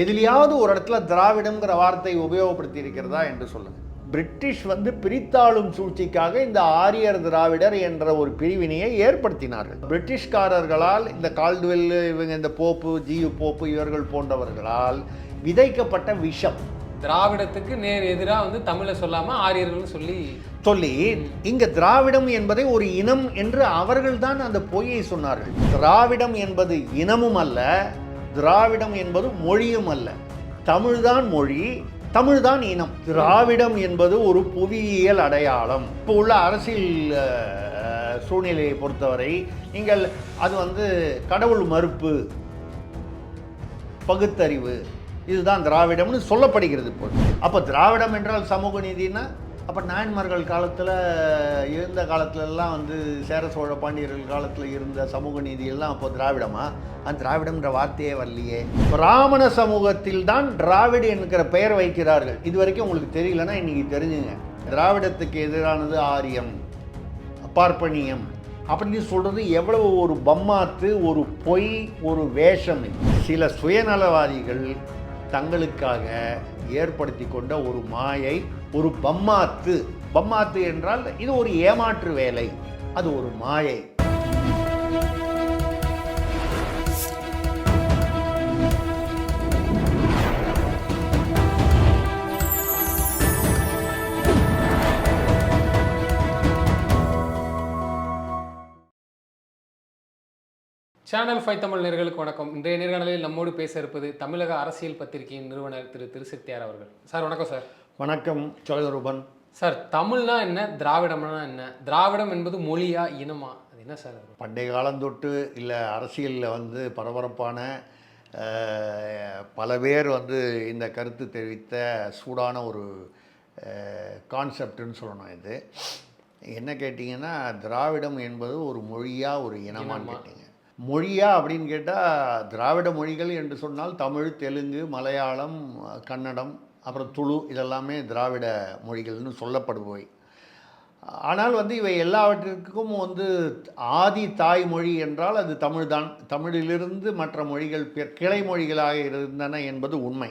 எதிலையாவது ஒரு இடத்துல திராவிடம்ங்கிற வார்த்தை உபயோகப்படுத்தி இருக்கிறதா என்று சொல்லுங்க. பிரிட்டிஷ் பிரித்தாளும் சூழ்ச்சிக்காக இந்த ஆரியர் திராவிடர் என்ற ஒரு பிரிவினையை ஏற்படுத்தினார்கள். பிரிட்டிஷ்காரர்களால், இந்த கால்டுவெல், இவங்க இந்த போப்பு, ஜியு போப்பு இவர்கள் போன்றவர்களால் விதைக்கப்பட்ட விஷம். திராவிடத்துக்கு நேர் எதிராக தமிழை சொல்லாம ஆரியர்கள் சொல்லி இங்க திராவிடம் என்பதை ஒரு இனம் என்று அவர்கள் தான் அந்த பொய்யை சொன்னார்கள். திராவிடம் என்பது இனமும் அல்ல, திராவிடம் என்பது மொழியும் அல்ல. தமிழ்தான் மொழி, தமிழ்தான் இனம். திராவிடம் என்பது ஒரு புவியியல் அடையாளம். இப்போ உள்ள அரசியல் சூழ்நிலையை பொறுத்தவரை நீங்கள் அது கடவுள் மறுப்பு, பகுத்தறிவு, இதுதான் திராவிடம்னு சொல்லப்படுகிறது. இப்போ அப்போ திராவிடம் என்றால் சமூக நீதினா, அப்போ நாயன்மார்கள் காலத்தில் இருந்த காலத்துலலாம் சேர சோழ பாண்டியர்கள் காலத்தில் இருந்த சமூக நீதியெல்லாம் அப்போ திராவிடமா? அந்த திராவிடம்ன்ற வார்த்தையே வரலையே. பிராமண சமூகத்தில் தான் திராவிட என்கிற பெயர் வைக்கிறார்கள். இது வரைக்கும் உங்களுக்கு தெரியலன்னா இன்னைக்கு தெரிஞ்சுங்க. திராவிடத்துக்கு எதிரானது ஆரியம், பார்ப்பனியம் அப்படின்னு சொல்கிறது எவ்வளவு ஒரு பம்மாத்து, ஒரு பொய், ஒரு வேஷம். சில சுயநலவாதிகள் தங்களுக்காக ஏற்படுத்தி கொண்ட ஒரு மாயை, ஒரு பம்மாத்து. பம்மாத்து என்றால் இது ஒரு ஏமாற்று வேலை, அது ஒரு மாயை. சேனல் 5 தமிழ் நேயர்களுக்கு வணக்கம். இன்றைய நேர்காணலில் நம்மோடு பேச இருப்பது தமிழக அரசியல் பத்திரிகையின் நிறுவனர் திரு திருசெட்டியார் அவர்கள். சார் வணக்கம். சார் வணக்கம். ரூபன் சார், தமிழ்னா என்ன, திராவிடம்னா என்ன? திராவிடம் என்பது மொழியா, இனமா? அது என்ன சார்? பண்டைய காலம் தொட்டு இல்லை அரசியலில் பரபரப்பான பல பேர் இந்த கருத்து தெரிவித்த சூடான ஒரு கான்செப்டுன்னு சொல்லணும். இது என்ன கேட்டிங்கன்னா, திராவிடம் என்பது ஒரு மொழியா, ஒரு இனமான்னு கேட்டிங்க. மொழியா அப்படின்னு கேட்டால், திராவிட மொழிகள் என்று சொன்னால் தமிழ், தெலுங்கு, மலையாளம், கன்னடம், அப்புறம் துளு, இதெல்லாமே திராவிட மொழிகள்னு சொல்லப்படுபவை. ஆனால் இவை எல்லாவற்றிற்கும் ஆதி தாய்மொழி என்றால் அது தமிழ் தான். தமிழிலிருந்து மற்ற மொழிகள் கிளை மொழிகளாக இருந்தன என்பது உண்மை.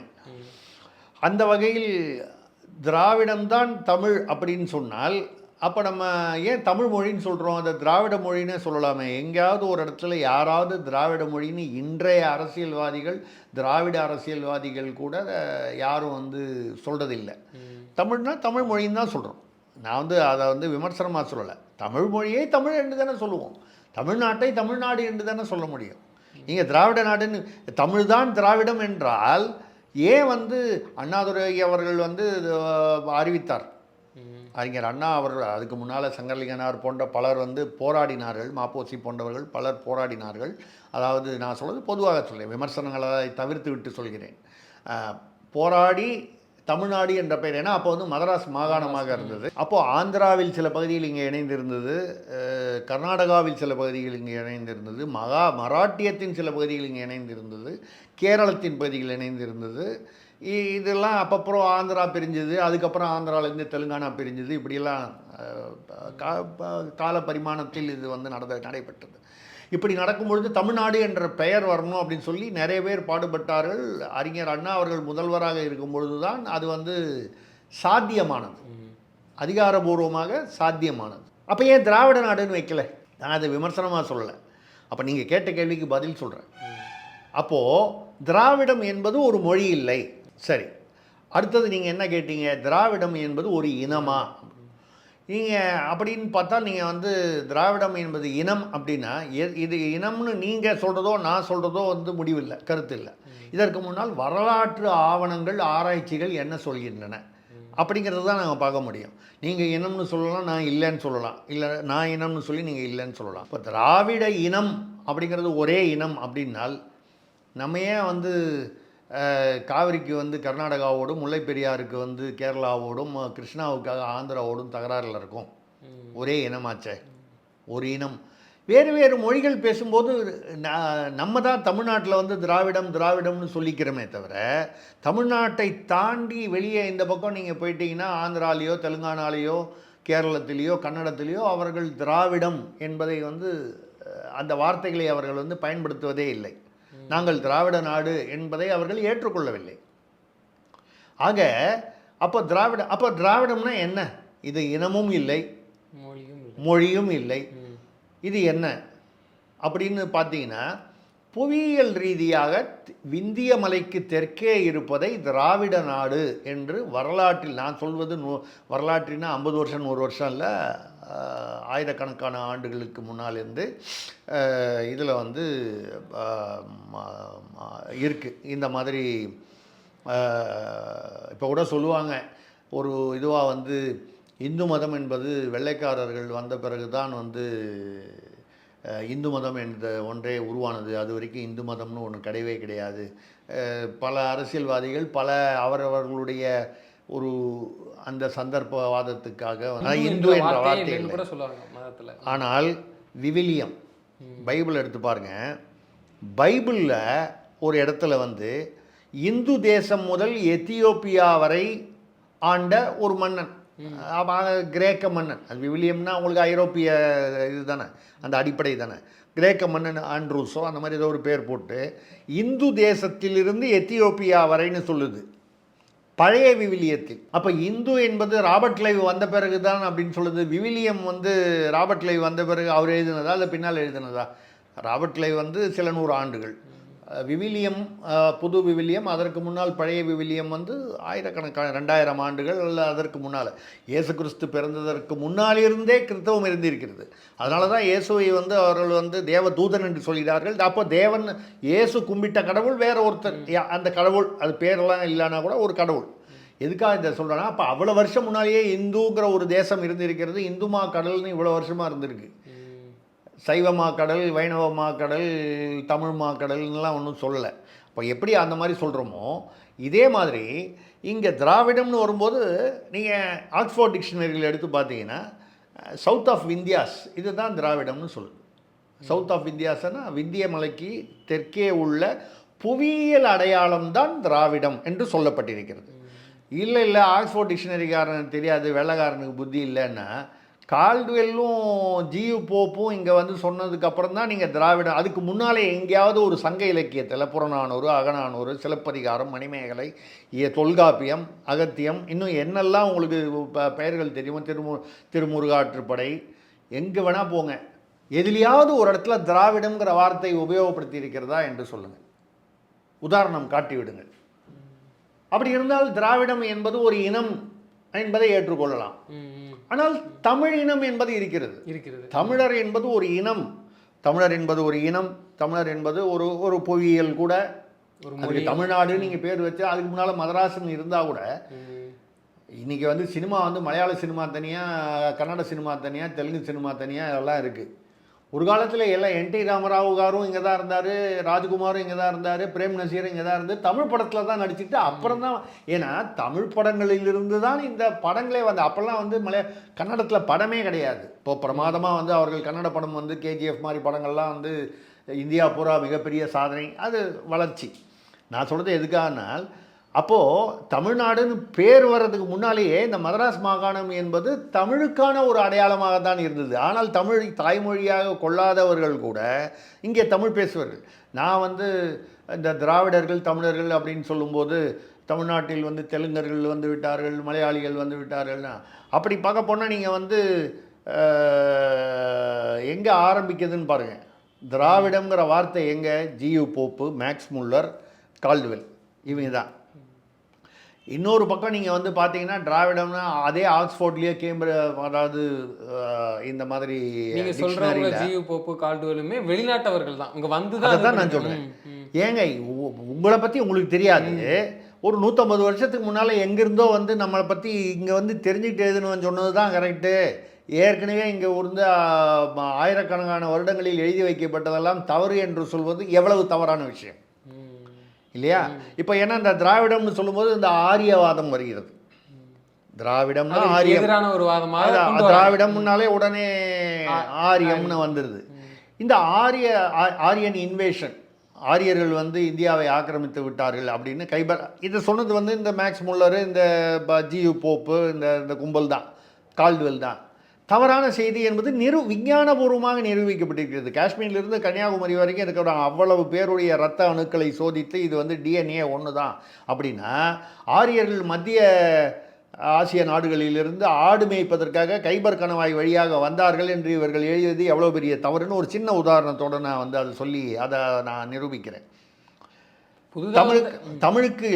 அந்த வகையில் திராவிடம்தான் தமிழ் அப்படின்னு சொன்னால், அப்போ நம்ம ஏன் தமிழ் மொழின்னு சொல்கிறோம்? அதை திராவிட மொழின்னே சொல்லலாமே. எங்கேயாவது ஒரு இடத்துல யாராவது திராவிட மொழின்னு இன்றைய அரசியல்வாதிகள், திராவிட அரசியல்வாதிகள் கூட யாரும் சொல்கிறதில்லை. தமிழ்னா தமிழ் மொழின்னு தான் சொல்கிறோம். நான் அதை விமர்சனமாக சொல்லலை. தமிழ் மொழியை தமிழ் என்று தானே சொல்லுவோம். தமிழ்நாட்டை தமிழ்நாடு என்று தானே சொல்ல முடியும். நீங்கள் திராவிட நாடுன்னு, தமிழ் தான் திராவிடம் என்றால் ஏன் அண்ணாதுரை அவர்கள் அறிவித்தார். அறிஞர் அண்ணா அவர்கள், அதுக்கு முன்னால் சங்கரலிங்கனார் போன்ற பலர் போராடினார்கள். மாப்போசி போன்றவர்கள் பலர் போராடினார்கள். அதாவது நான் சொல்வது பொதுவாக சொல்கிறேன், விமர்சனங்களை தவிர்த்து விட்டு சொல்கிறேன். போராடி தமிழ்நாடு என்ற பெயர், ஏன்னா அப்போ மதராஸ் மாகாணமாக இருந்தது. அப்போது ஆந்திராவில் சில பகுதிகள் இங்கே இணைந்திருந்தது, கர்நாடகாவில் சில பகுதிகள் இங்கே இணைந்திருந்தது, மராட்டியத்தின் சில பகுதிகள் இங்கே இணைந்திருந்தது, கேரளத்தின் பகுதிகள் இணைந்திருந்தது. இதெல்லாம் அப்பப்புறம் ஆந்திரா பிரிஞ்சது, அதுக்கப்புறம் ஆந்திராவிலேருந்து தெலுங்கானா பிரிஞ்சது. இப்படியெல்லாம் கால பரிமாணத்தில் இது நடைபெற்றது. இப்படி நடக்கும்பொழுது தமிழ்நாடு என்ற பெயர் வரணும் அப்படின்னு சொல்லி நிறைய பேர் பாடுபட்டார்கள். அறிஞர் அண்ணா அவர்கள் முதல்வராக இருக்கும் பொழுது தான் அது சாத்தியமானது, அதிகாரபூர்வமாக சாத்தியமானது. அப்போ ஏன் திராவிட நாடுன்னு வைக்கல? நான் அதை விமர்சனமாக சொல்லலை. அப்போ நீங்கள் கேட்ட கேள்விக்கு பதில் சொல்கிறேன். அப்போது திராவிடம் என்பது ஒரு மொழி இல்லை. சரி, அடுத்தது நீங்கள் என்ன கேட்டீங்க? திராவிடம் என்பது ஒரு இனமா? நீங்கள் அப்படின்னு பார்த்தால், நீங்கள் திராவிடம் என்பது இனம் அப்படின்னா, இது இனம்னு நீங்கள் சொல்கிறதோ நான் சொல்கிறதோ முடிவில்லை, கருத்து இல்லை. இதற்கு முன்னால் வரலாற்று ஆவணங்கள், ஆராய்ச்சிகள் என்ன சொல்கின்றன அப்படிங்கிறது தான் நாங்கள் பார்க்க முடியும். நீங்கள் இனம்னு சொல்லலாம், நான் இல்லைன்னு சொல்லலாம். இல்லை, நான் இனம்னு சொல்லி நீங்கள் இல்லைன்னு சொல்லலாம். இப்போ திராவிட இனம் அப்படிங்கிறது ஒரே இனம் அப்படின்னால், நம்ம ஏன் காவிரிக்கு கர்நாடகாவோடும், முல்லை பெரியாருக்கு கேரளாவோடும், கிருஷ்ணாவுக்காக ஆந்திராவோடும் தகராறில் இருக்கும். ஒரே இனமாச்சே, ஒரு இனம். வேறு வேறு மொழிகள் பேசும்போது நம்ம தான் தமிழ்நாட்டில் திராவிடம் திராவிடம்னு சொல்லிக்கிறோமே தவிர, தமிழ்நாட்டை தாண்டி வெளியே இந்த பக்கம் நீங்கள் போயிட்டீங்கன்னா, ஆந்திராலேயோ தெலுங்கானாலேயோ கேரளத்திலேயோ கன்னடத்திலேயோ அவர்கள் திராவிடம் என்பதை அந்த வார்த்தைகளை அவர்கள் பயன்படுத்துவதே இல்லை. நாங்கள் திராவிட நாடு என்பதை அவர்கள் ஏற்றுக்கொள்ளவில்லை. ஆக அப்போ திராவிடம்னா என்ன? இது இனமும் இல்லை, மொழியும் இல்லை, இது என்ன அப்படின்னு பார்த்தீங்கன்னா, புவியியல் ரீதியாக விந்திய மலைக்கு தெற்கே இருப்பதை திராவிட நாடு என்று வரலாற்றில், நான் சொல்வது வரலாற்றினா 50 வருஷம் 100 வருஷம் இல்லை, ஆயிரக்கணக்கான ஆண்டுகளுக்கு முன்னால் இருந்து இதில் வந்து இருக்குது. இந்த மாதிரி இப்போ கூட சொல்லுவாங்க, ஒரு இதுவாக வந்து இந்து மதம் என்பது வெள்ளைக்காரர்கள் வந்த பிறகு தான் வந்து இந்து மதம் என்ற ஒன்றே உருவானது, அது வரைக்கும் இந்து மதம்னு ஒன்று கிடையவே கிடையாது. பல அரசியல்வாதிகள் பல அவரவர்களுடைய ஒரு அந்த சந்தர்ப்பவாதத்துக்காக இந்து என்ற வார்த்தை கூட சொல்லுவாங்க. ஆனால் விவிலியம், பைபிள் எடுத்து பாருங்கள். பைபிளில் ஒரு இடத்துல வந்து இந்து தேசம் முதல் எத்தியோப்பியா வரை ஆண்ட ஒரு மன்னன், கிரேக்க மன்னன். அது விவிலியம்னா உங்களுக்கு ஐரோப்பிய இது தானே, அந்த அடிப்படை தானே. கிரேக்க மன்னன் ஆண்ட்ரூஸோ அந்த மாதிரி ஏதோ ஒரு பேர் போட்டு இந்து தேசத்திலிருந்து எத்தியோப்பியா வரைன்னு சொல்லுது பழைய விவிலியத்தில். அப்போ இந்து என்பது ராபர்ட் லைவ் வந்த பிறகு தான் அப்படின்னு சொல்லுது. விவிலியம் வந்து ராபர்ட் லைவ் வந்த பிறகு அவர் எழுதினதா இல்லை பின்னால் எழுதினதா? ராபர்ட் லைவ் வந்து சில 100 ஆண்டுகள். விவிலியம், புது விவிலியம், அதற்கு முன்னால் பழைய விவிலியம் வந்து ஆயிரக்கணக்கான 2000 ஆண்டுகள் அல்ல அதற்கு முன்னால். இயேசு கிறிஸ்து பிறந்ததற்கு முன்னாலிருந்தே கிறிஸ்தவம் இருந்திருக்கிறது. அதனால தான் இயேசுவை வந்து அவர்கள் வந்து தேவ தூதன் என்று சொல்கிறார்கள். அப்போ தேவன் இயேசு கும்பிட்ட கடவுள் வேற ஒருத்தர், அந்த கடவுள் அது பேரெல்லாம் இல்லைன்னா கூட ஒரு கடவுள். எதுக்காக இதை சொல்கிறேன்னா, அப்போ அவ்வளோ வருஷம் முன்னாலேயே இந்துங்கிற ஒரு தேசம் இருந்திருக்கிறது. இந்துமா கடல்னு இவ்வளோ வருஷமாக இருந்திருக்கு. சைவமா கடல், வைணவமா கடல், தமிழ்மா கடல்னுலாம் ஒன்றும் சொல்லலை. இப்போ எப்படி அந்த மாதிரி சொல்கிறோமோ இதே மாதிரி இங்கே திராவிடம்னு வரும்போது நீங்கள் ஆக்ஸ்ஃபோர்ட் டிக்ஷனரியில் எடுத்து பார்த்தீங்கன்னா சவுத் ஆஃப் இந்தியாஸ் இது தான் திராவிடம்னு சொல்லுது. சவுத் ஆஃப் இந்தியாஸ்னா விந்திய மலைக்கு தெற்கே உள்ள புவியியல் அடையாளம் தான் திராவிடம் என்று சொல்லப்பட்டிருக்கிறது. இல்லை ஆக்ஸ்ஃபோர்ட் டிக்ஷனரிக்காரனுக்கு தெரியாது, வெள்ளைக்காரனுக்கு புத்தி இல்லைன்னா கால்டுவெல்லும் ஜியு போப்பும் இங்கே வந்து சொன்னதுக்கப்புறம் தான் நீங்கள் திராவிடம். அதுக்கு முன்னாலே எங்கேயாவது ஒரு சங்க இலக்கியத்தில் புறநானூறு, அகநானூறு, சிலப்பதிகாரம், மணிமேகலை, தொல்காப்பியம், அகத்தியம், இன்னும் என்னெல்லாம் உங்களுக்கு பெயர்கள் தெரியுமோ, திருமுருகாற்றுப்படை, எங்கே வேணால் போங்க, எதுலையாவது ஒரு இடத்துல திராவிடங்கிற வார்த்தை உபயோகப்படுத்தி இருக்கிறதா என்று சொல்லுங்கள், உதாரணம் காட்டிவிடுங்கள். அப்படி இருந்தால் திராவிடம் என்பது ஒரு இனம் என்பதை ஏற்றுக்கொள்ளலாம். ஆனால் தமிழ் இனம் என்பது இருக்கிறது. தமிழர் என்பது ஒரு இனம். தமிழர் என்பது ஒரு இனம். தமிழர் என்பது ஒரு ஒரு புவியியல் கூட. அதுக்கு தமிழ்நாடு நீங்கள் பேர் வச்சு, அதுக்கு முன்னால் மதராசன் இருந்தால் கூட இன்றைக்கி வந்து சினிமா வந்து மலையாள சினிமா தனியாக, கன்னட சினிமா தனியாக, தெலுங்கு சினிமா தனியாக, இதெல்லாம் இருக்குது. ஒரு காலத்தில் எல்லாம் என்டி ராமராவுகாரும் இங்கே தான் இருந்தார், ராஜ்குமாரும் இங்கே தான் இருந்தார், பிரேம் நசீரும் இங்கே தான் இருந்து தமிழ் படத்தில் தான் நடிச்சுட்டு அப்புறம் தான், ஏன்னா தமிழ் படங்களிலிருந்து தான் இந்த படங்களே வந்து, அப்போல்லாம் வந்து கன்னடத்தில் படமே கிடையாது. இப்போ பிரமாதமாக வந்து அவர்கள் கன்னட படம் வந்து கேஜிஎஃப் மாதிரி படங்கள்லாம் வந்து இந்தியா பூரா மிகப்பெரிய சாதனை, அது வளர்ச்சி. நான் சொல்கிறது எதுக்காகனால், அப்போது தமிழ்நாடுன்னு பேர் வர்றதுக்கு முன்னாலேயே இந்த மதராஸ் மாகாணம் என்பது தமிழுக்கான ஒரு அடையாளமாக தான் இருந்தது. ஆனால் தமிழ் தாய்மொழியாக கொள்ளாதவர்கள் கூட இங்கே தமிழ் பேசுவார்கள். நான் வந்து இந்த திராவிடர்கள் தமிழர்கள் அப்படின்னு சொல்லும்போது தமிழ்நாட்டில் வந்து தெலுங்கர்கள் வந்து விட்டார்கள், மலையாளிகள் வந்து விட்டார்கள்னா, அப்படி பார்க்க போனால் நீங்கள் வந்து எங்கே ஆரம்பிக்குதுன்னு பாருங்கள். திராவிடங்கிற வார்த்தை எங்கே? G U Pope, Max Muller, Caldwell, இவங்க தான். இன்னொரு பக்கம் நீங்கள் வந்து பார்த்தீங்கன்னா திராவிடம்னா அதே ஆக்ஸ்ஃபோர்ட்லேயே அதாவது இந்த மாதிரி நீங்கள் சொல்கிறவங்க ஜியு போப்பு, கால்டுவெலுமே வெளிநாட்டவர்கள் தான், இங்கே வந்து தான் நான் சொல்கிறேன். ஏங்க உங்களை பற்றி உங்களுக்கு தெரியாது, ஒரு 150 வருஷத்துக்கு முன்னால் எங்கேருந்தோ வந்து நம்மளை பற்றி இங்கே வந்து தெரிஞ்சுக்கிட்டு எழுதுன்னு சொன்னது தான் கரெக்டு. ஏற்கனவே இங்கே இருந்து ஆயிரக்கணக்கான வருடங்களில் எழுதி வைக்கப்பட்டதெல்லாம் தவறு என்று சொல்வது எவ்வளவு தவறான விஷயம் இல்லையா? இப்போ ஏன்னா இந்த திராவிடம்னு சொல்லும்போது இந்த ஆரியவாதம் வருகிறது. திராவிடம்னா ஆரியமான ஒரு வாதமாக, திராவிடம்னாலே உடனே ஆரியம்னு வந்துடுது. இந்த ஆரியன் இன்வேஷன், ஆரியர்கள் வந்து இந்தியாவை ஆக்கிரமித்து விட்டார்கள் அப்படின்னு இதை சொன்னது வந்து இந்த மேக்ஸ் முல்லரு, இந்த ஜியு போப்பு, இந்த கும்பல் தான், கால்டுவெல் தான். தவறான செய்தி என்பது விஞ்ஞானபூர்வமாக நிரூபிக்கப்பட்டிருக்கிறது. காஷ்மீரிலிருந்து கன்னியாகுமரி வரைக்கும் இருக்கிற அவ்வளவு பேருடைய இரத்த அணுக்களை சோதித்து இது வந்து டிஎன்ஏ ஒன்று தான் அப்படின்னா, ஆரியர்கள் மத்திய ஆசிய நாடுகளிலிருந்து ஆடு மேய்ப்பதற்காக கைபர் கணவாய் வழியாக வந்தார்கள் என்று இவர்கள் எழுதியது எவ்வளோ பெரிய தவறுன்னு ஒரு சின்ன உதாரணத்தோடு நான் வந்து அதை சொல்லி அதை நான் நிரூபிக்கிறேன். தமிழுக்கு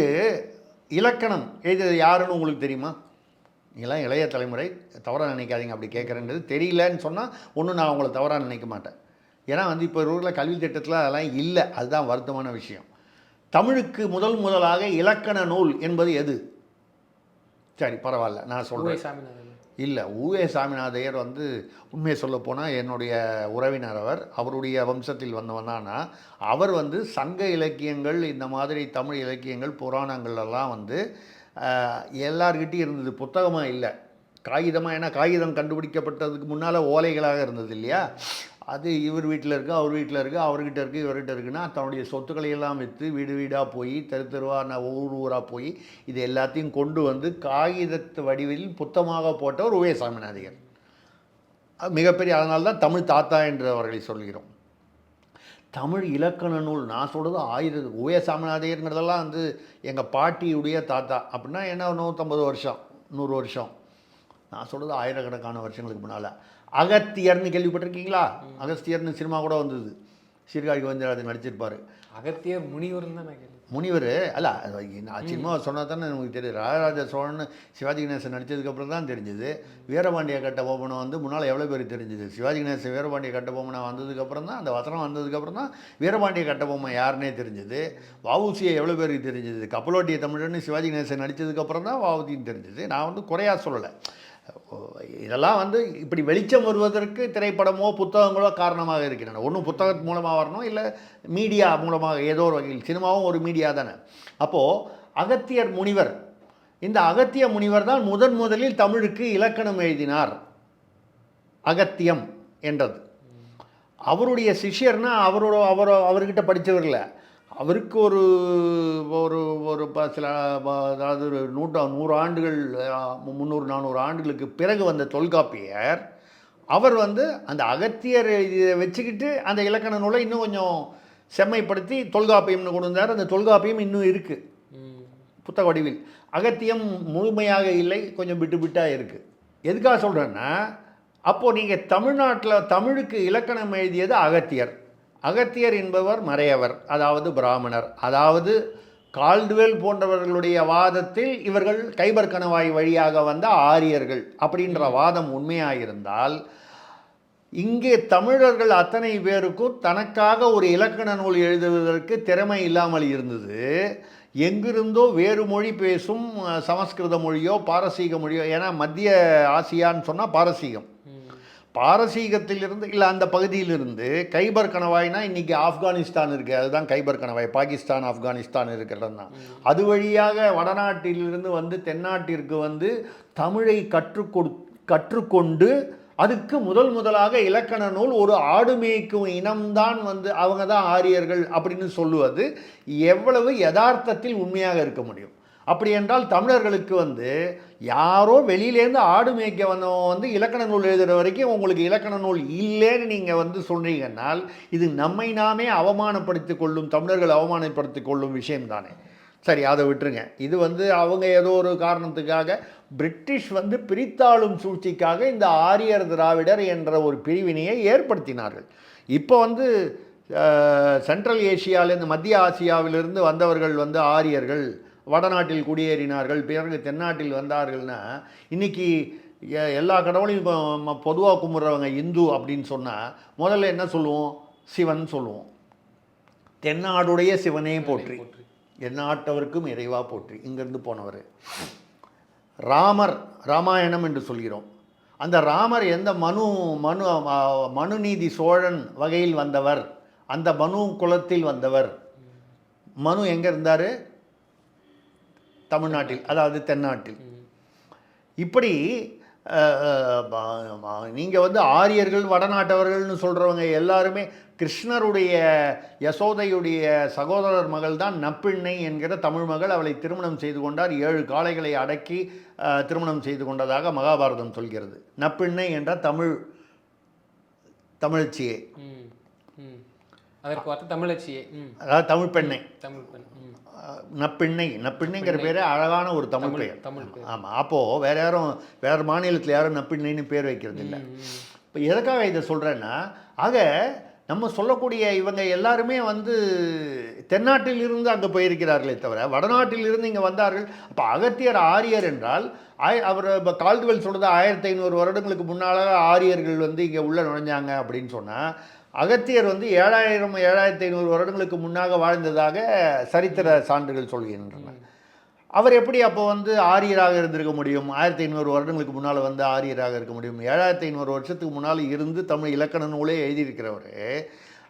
இலக்கணம் எழுதியது யாருன்னு உங்களுக்கு தெரியுமா? நீங்களாம் இளைய தலைமுறை, தவறாக நினைக்காதீங்க. அப்படி கேட்குறேன்றது தெரியலன்னு சொன்னால் ஒன்றும் நான் உங்களை தவறாக நினைக்க மாட்டேன். ஏன்னா வந்து இப்போ இருக்கிற கல்வி திட்டத்தில் அதெல்லாம் இல்லை. அதுதான் வருத்தமான விஷயம். தமிழுக்கு முதலாக இலக்கண நூல் என்பது எது? சரி, பரவாயில்ல, நான் சொல்கிறேன். இல்லை, ஊவே சாமிநாதையர் வந்து உண்மையை சொல்லப்போனால் என்னுடைய உறவினர். அவருடைய வம்சத்தில் வந்தவனானா அவர் வந்து சங்க இலக்கியங்கள், இந்த மாதிரி தமிழ் இலக்கியங்கள், புராணங்கள்லாம் வந்து எல்லார்கிட்டையும் இருந்தது. புத்தகமாக இல்லை, காகிதமாக. ஏன்னா காகிதம் கண்டுபிடிக்கப்பட்டதுக்கு முன்னால் ஓலைகளாக இருந்தது இல்லையா? அது இவர் வீட்டில் இருக்குது, அவர் வீட்டில் இருக்குது, அவர்கிட்ட இருக்குது, இவர்கிட்ட இருக்குன்னா தன்னுடைய சொத்துக்களை எல்லாம் விற்று வீடு வீடாக போய் தெருவாக ஊராக போய் இது எல்லாத்தையும் கொண்டு வந்து காகிதத்து வடிவில் புத்தகமாக போட்டவர் உவே சாமிநாதையர். மிகப்பெரிய, அதனால்தான் தமிழ் தாத்தா என்று அவர்களை சொல்கிறோம். தமிழ் இலக்கண நூல் நான் சொல்கிறது உவே சாமிநாதையருங்கிறதெல்லாம் வந்து எங்கள் பாட்டியுடைய தாத்தா. அப்படின்னா என்ன, 150 வருஷம் 100 வருஷம். நான் சொல்கிறது ஆயிரக்கணக்கான வருஷங்களுக்கு முன்னால். அகத்தியர்னு கேள்விப்பட்டிருக்கீங்களா? அகஸ்தியர்னு சினிமா கூட வந்தது, சீர்காழி கோவிந்தராஜன் நடிச்சிருப்பார். அகத்தியர் முனிவர் தான் முனிவர் அல்ல, நான் சினிமா சொன்னால் தானே நமக்கு தெரியுது. ராஜராஜ சோழன் சிவாஜி கணேசன் நடித்ததுக்கப்புறம் தான் தெரிஞ்சுது. வீரபாண்டிய கட்டபொம்மனை வந்து முன்னால் எவ்வளோ பேர் தெரிஞ்சுது? சிவாஜி கணேசன் வீரபாண்டிய கட்டபொம்மனை வந்ததுக்கப்புறம் தான், அந்த வசனம் வந்ததுக்கப்புறம் தான் வீரபாண்டிய கட்டபொம்மன் யாருன்னே தெரிஞ்சுது. வஉசியை எவ்வளோ பேருக்கு தெரிஞ்சுது? கப்பலோட்டிய தமிழன்னு சிவாஜி கணேசன் நடித்ததுக்கப்புறம் தான் வஉசின்னு தெரிஞ்சுது. நான் வந்து குறையாக சொல்லலை. இதெல்லாம் வந்து இப்படி வெளிச்சம் வருவதற்கு திரைப்படமோ புத்தகங்களோ காரணமாக இருக்கின்றன. ஒன்றும் புத்தகம் மூலமாக வரணும், இல்லை மீடியா மூலமாக, ஏதோ ஒரு வகையில். சினிமாவும் ஒரு மீடியா தானே. அப்போது அகத்தியர் முனிவர், இந்த அகத்திய முனிவர் தான் முதலில் தமிழுக்கு இலக்கணம் எழுதினார். அகத்தியம் என்றது அவருடைய சிஷ்யர்னா அவர்கிட்ட படித்தவர் இல்லை. அவருக்கு ஒரு ஒரு ஒரு சில, அதாவது ஒரு 100 ஆண்டுகள், 300-400 ஆண்டுகளுக்கு பிறகு வந்த தொல்காப்பியர், அவர் வந்து அந்த அகத்தியர் இதை வச்சுக்கிட்டு அந்த இலக்கண நூலை இன்னும் கொஞ்சம் செம்மைப்படுத்தி தொல்காப்பியம்னு கொண்டு வந்தார். அந்த தொல்காப்பியம் இன்னும் இருக்குது புத்தக வடிவில். அகத்தியம் முழுமையாக இல்லை, கொஞ்சம் விட்டாக இருக்குது. எதுக்காக சொல்கிறேன்னா, அப்போது நீங்கள் தமிழ்நாட்டில் தமிழுக்கு இலக்கணம் எழுதியது அகத்தியர். அகத்தியர் என்பவர் மறையவர், அதாவது பிராமணர். அதாவது கால்டுவெல் போன்றவர்களுடைய வாதத்தில் இவர்கள் கைபர் கணவாய் வழியாக வந்த ஆரியர்கள் அப்படின்ற வாதம் உண்மையாக இருந்தால், இங்கே தமிழர்கள் அத்தனை பேருக்கும் தனக்காக ஒரு இலக்கண நூல் எழுதுவதற்கு திறமை இல்லாமல் இருந்தது. எங்கிருந்தோ வேறு மொழி பேசும் சமஸ்கிருத மொழியோ பாரசீக மொழியோ, ஏன்னா மத்திய ஆசியான்னு சொன்னால் பாரசீகத்திலிருந்து, இல்லை அந்த பகுதியிலிருந்து கைபர் கணவாய்னா இன்றைக்கி ஆப்கானிஸ்தான் இருக்குது, அதுதான் கைபர் கணவாய். பாகிஸ்தான் ஆப்கானிஸ்தான் இருக்கிறது தான். அது வழியாக வடநாட்டிலிருந்து வந்து தென்னாட்டிற்கு வந்து தமிழை கற்றுக்கொண்டு அதுக்கு முதலாக இலக்கண நூல் ஒரு ஆடு மேய்க்கும் இனம்தான் வந்து அவங்க தான் ஆரியர்கள் அப்படின்னு சொல்லுவது எவ்வளவு யதார்த்தத்தில் உண்மையாக இருக்க முடியும்? அப்படி என்றால் தமிழர்களுக்கு வந்து யாரோ வெளியிலேருந்து ஆடு மேய்க்க வந்தவங்க வந்து இலக்கண நூல் எழுதுகிற வரைக்கும் உங்களுக்கு இலக்கண நூல் இல்லைன்னு நீங்கள் வந்து சொல்கிறீங்கன்னால் இது நம்மை நாமே அவமானப்படுத்தி கொள்ளும், தமிழர்கள் அவமானப்படுத்தி கொள்ளும் விஷயம் தானே. சரி, அதை விட்டுருங்க. இது வந்து அவங்க ஏதோ ஒரு காரணத்துக்காக, பிரிட்டிஷ் வந்து பிரித்தாளும் சூழ்ச்சிக்காக இந்த ஆரியர் திராவிடர் என்ற ஒரு பிரிவினையை ஏற்படுத்தினார்கள். இப்போ வந்து சென்ட்ரல் ஏஷியாவிலேருந்து, மத்திய ஆசியாவிலிருந்து வந்தவர்கள் வந்து ஆரியர்கள் வடநாட்டில் குடியேறினார்கள், பிறகு தென்னாட்டில் வந்தார்கள்னா, இன்றைக்கி எல்லா கடவுளையும் பொதுவாக கும்பிட்றவங்க இந்து அப்படின்னு சொன்னால் முதல்ல என்ன சொல்லுவோம்? சிவன் சொல்லுவோம். தென்னாடுடைய சிவனே போற்றி, எந்நாட்டவருக்கும் இறைவா போற்றி. இங்கேருந்து போனவர் ராமாயணம் என்று சொல்கிறோம். அந்த ராமர் எந்த மனுநீதி சோழன் வகையில் வந்தவர், அந்த மனு குலத்தில் வந்தவர். மனு எங்கே இருந்தார்? தமிழ்நாட்டில், அதாவது தென்னாட்டில். இப்படி நீங்கள் வந்து ஆரியர்கள் வடநாட்டவர்கள்னு சொல்கிறவங்க எல்லாருமே கிருஷ்ணருடைய யசோதையுடைய சகோதரர் மகள் தான் நப்பிண்ணை என்கிற தமிழ் மகள். அவளை திருமணம் செய்து கொண்டார். 7 காளைகளை அடக்கி திருமணம் செய்து கொண்டதாக மகாபாரதம் சொல்கிறது. நப்பிண்ணை என்ற தமிழச்சியே, அதற்கு வார்த்தை தமிழச்சியே, அதாவது தமிழ் பெண்ணை. தமிழ் பெண். நப்பிண்ணைங்கிற பேரே அழகான ஒரு தமிழ் பெயர். ஆமாம். அப்போது வேறு மாநிலத்தில் யாரும் நப்பிண்ணைன்னு பேர் வைக்கிறது இல்லை. இப்போ எதுக்காக இதை சொல்கிறேன்னா, ஆக நம்ம சொல்லக்கூடிய இவங்க எல்லாருமே வந்து தென்னாட்டில் இருந்து அங்கே போயிருக்கிறார்களே தவிர வடநாட்டில் இருந்து இங்கே வந்தார்கள். அப்போ அகத்தியர் ஆரியர் என்றால் அவர் இப்போ கால்டுவெல் சொல்கிறது 1500 வருடங்களுக்கு முன்னால் ஆரியர்கள் வந்து இங்கே உள்ளே நுழைஞ்சாங்க அப்படின்னு சொன்னால், அகத்தியர் வந்து 7500 வருடங்களுக்கு முன்னாக வாழ்ந்ததாக சரித்திர சான்றுகள் சொல்கின்றன. அவர் எப்படி அப்போ வந்து ஆரியராக இருந்திருக்க முடியும்? 1500 வருடங்களுக்கு முன்னால் வந்து ஆரியராக இருக்க முடியும்? 7500 வருஷத்துக்கு முன்னால் இருந்து தமிழ் இலக்கண நூலே எழுதியிருக்கிறவர்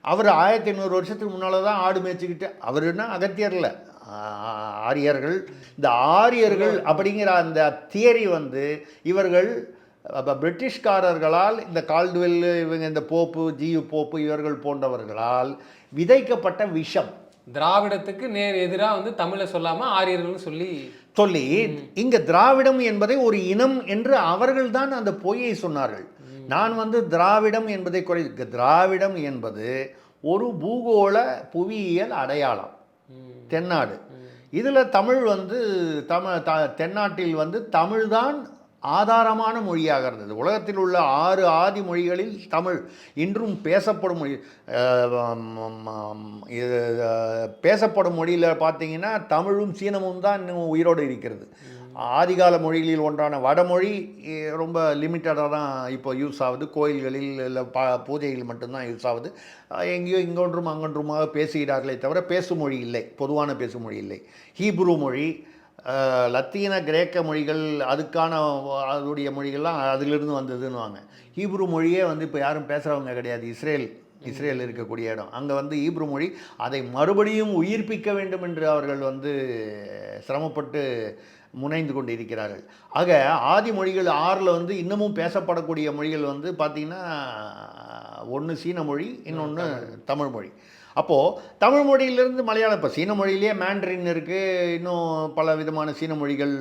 அவர் 1500 வருஷத்துக்கு முன்னால் தான் ஆடு மேய்ச்சிக்கிட்டு, அவருன்னா அகத்தியரில் ஆரியர்கள். இந்த ஆரியர்கள் அப்படிங்கிற அந்த தியரி வந்து இவர்கள் பிரிட்டிஷ்காரர்களால், இந்த கால்டுவெல் இவங்க, இந்த போப்பு ஜியு போப்பு இவர்கள் போன்றவர்களால் விதைக்கப்பட்ட விஷம். திராவிடத்துக்கு நேர் எதிராக வந்து தமிழை சொல்லாமல் ஆரியர்கள்னு சொல்லி இங்கே திராவிடம் என்பதை ஒரு இனம் என்று அவர்கள் தான் அந்த பொய்யை சொன்னார்கள். நான் வந்து திராவிடம் என்பதை திராவிடம் என்பது ஒரு பூகோள புவியியல் அடையாளம். தென்னாடு இதில் தமிழ் வந்து தென்னாட்டில் வந்து தமிழ்தான் ஆதாரமான மொழியாக இருந்தது. உலகத்தில் உள்ள 6 ஆதி மொழிகளில் தமிழ் இன்றும் பேசப்படும் மொழி. பேசப்படும் மொழியில் பார்த்தீங்கன்னா தமிழும் சீனமும் தான் இன்னும் உயிரோடு இருக்கிறது. ஆதிகால மொழிகளில் ஒன்றான வடமொழி ரொம்ப லிமிட்டடாக தான் இப்போ யூஸ் ஆகுது. கோயில்களில் இல்லை பூஜைகள் மட்டும்தான் யூஸ் ஆகுது. எங்கேயோ இங்கொன்றும் அங்கொன்றுமாக பேசுகிறார்களே தவிர பேசுமொழி இல்லை, பொதுவான பேசுமொழி இல்லை. ஹீப்ரு மொழி, லத்தீன கிரேக்க மொழிகள், அதுக்கான அதோடைய மொழிகள்லாம் அதிலிருந்து வந்ததுன்னுவாங்க. ஹீப்ரு மொழியே வந்து இப்போ யாரும் பேசுகிறவங்க கிடையாது. இஸ்ரேல் இருக்கக்கூடிய இடம், அங்கே வந்து ஹீப்ரு மொழி, அதை மறுபடியும் உயிர்ப்பிக்க வேண்டும் என்று அவர்கள் வந்து சிரமப்பட்டு முனைந்து கொண்டு இருக்கிறார்கள். ஆக ஆதி மொழிகள் 6ல் வந்து இன்னமும் பேசப்படக்கூடிய மொழிகள் வந்து பார்த்திங்கன்னா, ஒன்று சீன மொழி, இன்னொன்று தமிழ் மொழி. அப்போது தமிழ் மொழியிலிருந்து மலையாளம், இப்போ சீன மொழியிலே மேண்ட்ரின் இருக்குது, இன்னும் பல விதமான சீன மொழிகள்.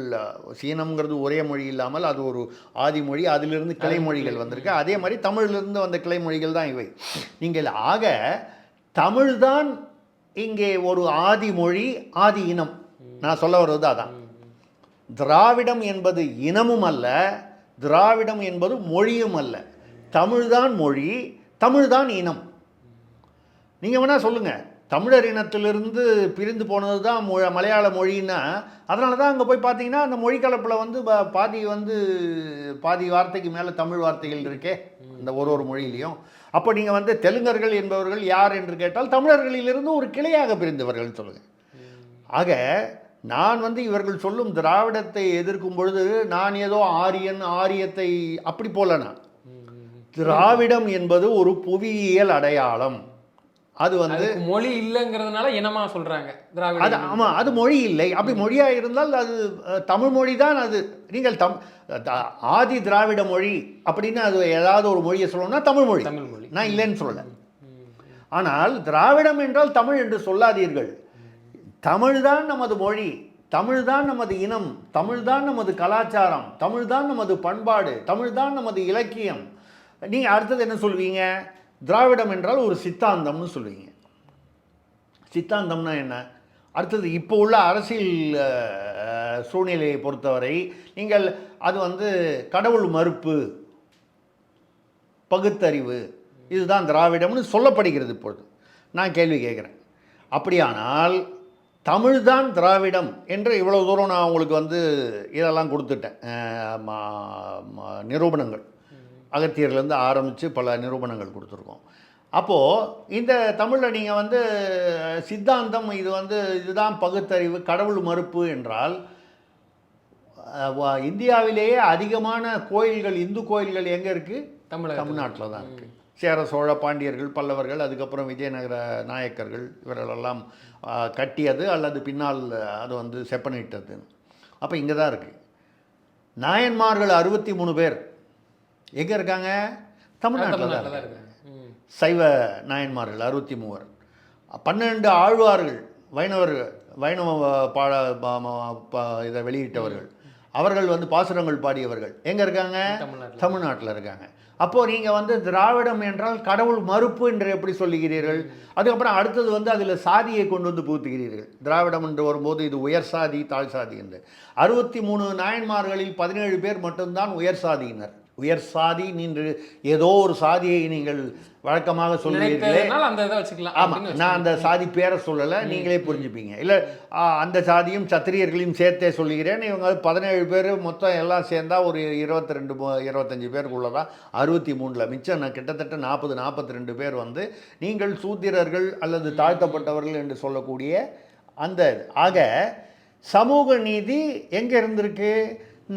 சீனம்ங்கிறது ஒரே மொழி இல்லாமல் அது ஒரு ஆதி மொழி, அதிலிருந்து கிளை மொழிகள் வந்திருக்கு. அதே மாதிரி தமிழிலிருந்து வந்த கிளை மொழிகள் தான் இவை. நீங்கள் ஆக தமிழ்தான் இங்கே ஒரு ஆதி மொழி, ஆதி இனம். நான் சொல்ல வருவது அதான். திராவிடம் என்பது இனமும் அல்ல, திராவிடம் என்பது மொழியும் அல்ல. தமிழ்தான் மொழி, தமிழ்தான் இனம். நீங்கள் வேணால் சொல்லுங்கள், தமிழர் இனத்திலிருந்து பிரிந்து போனது தான் மலையாள மொழின்னா, அதனால தான் அங்கே போய் பார்த்தீங்கன்னா அந்த மொழி கலப்பில் வந்து பாதி வார்த்தைக்கு மேலே தமிழ் வார்த்தைகள் இருக்கே இந்த ஒரு மொழியிலையும். அப்போ நீங்கள் வந்து தெலுங்கர்கள் என்பவர்கள் யார் என்று கேட்டால் தமிழர்களிலிருந்து ஒரு கிளையாக பிரிந்தவர்கள் சொல்லுங்கள். ஆக நான் வந்து இவர்கள் சொல்லும் திராவிடத்தை எதிர்க்கும் பொழுது நான் ஏதோ ஆரியத்தை அப்படி போலனா, திராவிடம் என்பது ஒரு புவியியல் அடையாளம். அது வந்து மொழி இல்லைங்கிறதுனால இனமா சொல்றாங்க திராவிடம். அது ஆமாம், அது மொழி இல்லை. அப்படி மொழியாக இருந்தால் அது தமிழ் மொழி தான். அது நீங்கள் ஆதி திராவிட மொழி அப்படின்னு அது ஏதாவது ஒரு மொழியை சொல்லணும்னா தமிழ் மொழி. நான் இல்லைன்னு சொல்லலை. ஆனால் திராவிடம் என்றால் தமிழ் என்று சொல்லாதீர்கள். தமிழ்தான் நமது மொழி, தமிழ்தான் நமது இனம், தமிழ்தான் நமது கலாச்சாரம், தமிழ்தான் நமது பண்பாடு, தமிழ்தான் நமது இலக்கியம். நீங்கள் அடுத்தது என்ன சொல்வீங்க? திராவிடம் என்றால் ஒரு சித்தாந்தம்னு சொல்லுவீங்க. சித்தாந்தம்னா என்ன? அடுத்தது இப்போ உள்ள அரசியல் சூழ்நிலையை பொறுத்தவரை நீங்கள் அது வந்து கடவுள் மறுப்பு, பகுத்தறிவு, இதுதான் திராவிடம்னு சொல்லப்படுகிறது. இப்பொழுது நான் கேள்வி கேட்குறேன், அப்படியானால் தமிழ்தான் திராவிடம் என்று இவ்வளோ தூரம் நான் உங்களுக்கு வந்து இதெல்லாம் கொடுத்துட்டேன், நிரூபணங்கள். அகத்தியர்லேருந்து ஆரம்பித்து பல நிரூபணங்கள் கொடுத்துருக்கோம். அப்போது இந்த தமிழில் நீங்கள் வந்து சித்தாந்தம் இதுதான் பகுத்தறிவு, கடவுள் மறுப்பு என்றால், இந்தியாவிலேயே அதிகமான கோயில்கள், இந்து கோயில்கள் எங்கே இருக்குது? தமிழ்நாட்டில் தான் இருக்குது. சேர சோழ பாண்டியர்கள், பல்லவர்கள், அதுக்கப்புறம் விஜயநகர நாயக்கர்கள் இவர்களெல்லாம் கட்டியது அல்லது பின்னால் அது வந்து செப்பனிட்டது. அப்போ இங்கே தான் இருக்குது. நாயன்மார்கள் 63 பேர் எங்கே இருக்காங்க? தமிழ்நாட்டில் தான் இருக்காங்க. சைவ நாயன்மார்கள் 63. 12 ஆழ்வார்கள் வைணவ பாட இதை வெளியிட்டவர்கள், அவர்கள் வந்து பாசுரங்கள் பாடியவர்கள் எங்கே இருக்காங்க? தமிழ்நாட்டில் இருக்காங்க. அப்போது நீங்கள் வந்து திராவிடம் என்றால் கடவுள் மறுப்பு என்று எப்படி சொல்லுகிறீர்கள்? அதுக்கப்புறம் அடுத்தது வந்து அதில் சாதியை கொண்டு வந்து புகுத்துகிறீர்கள். திராவிடம் என்று வரும்போது இது உயர் சாதி தாழ் சாதி என்று. 63 நாயன்மார்களில் 17 பேர் மட்டும்தான் உயர் சாதியினர். உயர் சாதி நின்று ஏதோ ஒரு சாதியை நீங்கள் வழக்கமாக சொல்லுவீர்களே. ஆமாம், நான் அந்த சாதி பேரை சொல்லலை, நீங்களே புரிஞ்சுப்பீங்க. இல்லை அந்த சாதியும் சத்திரியர்களையும் சேர்த்தே சொல்லுகிறேன். இவங்க 17 பேர் மொத்தம் எல்லாம் சேர்ந்தால் ஒரு 22-25 பேருக்குள்ள தான் 63. மிச்சம் கிட்டத்தட்ட 40-42 பேர் வந்து நீங்கள் சூத்திரர்கள் அல்லது தாழ்த்தப்பட்டவர்கள் என்று சொல்லக்கூடிய அந்த. ஆக சமூக நீதி எங்கே இருந்திருக்கு?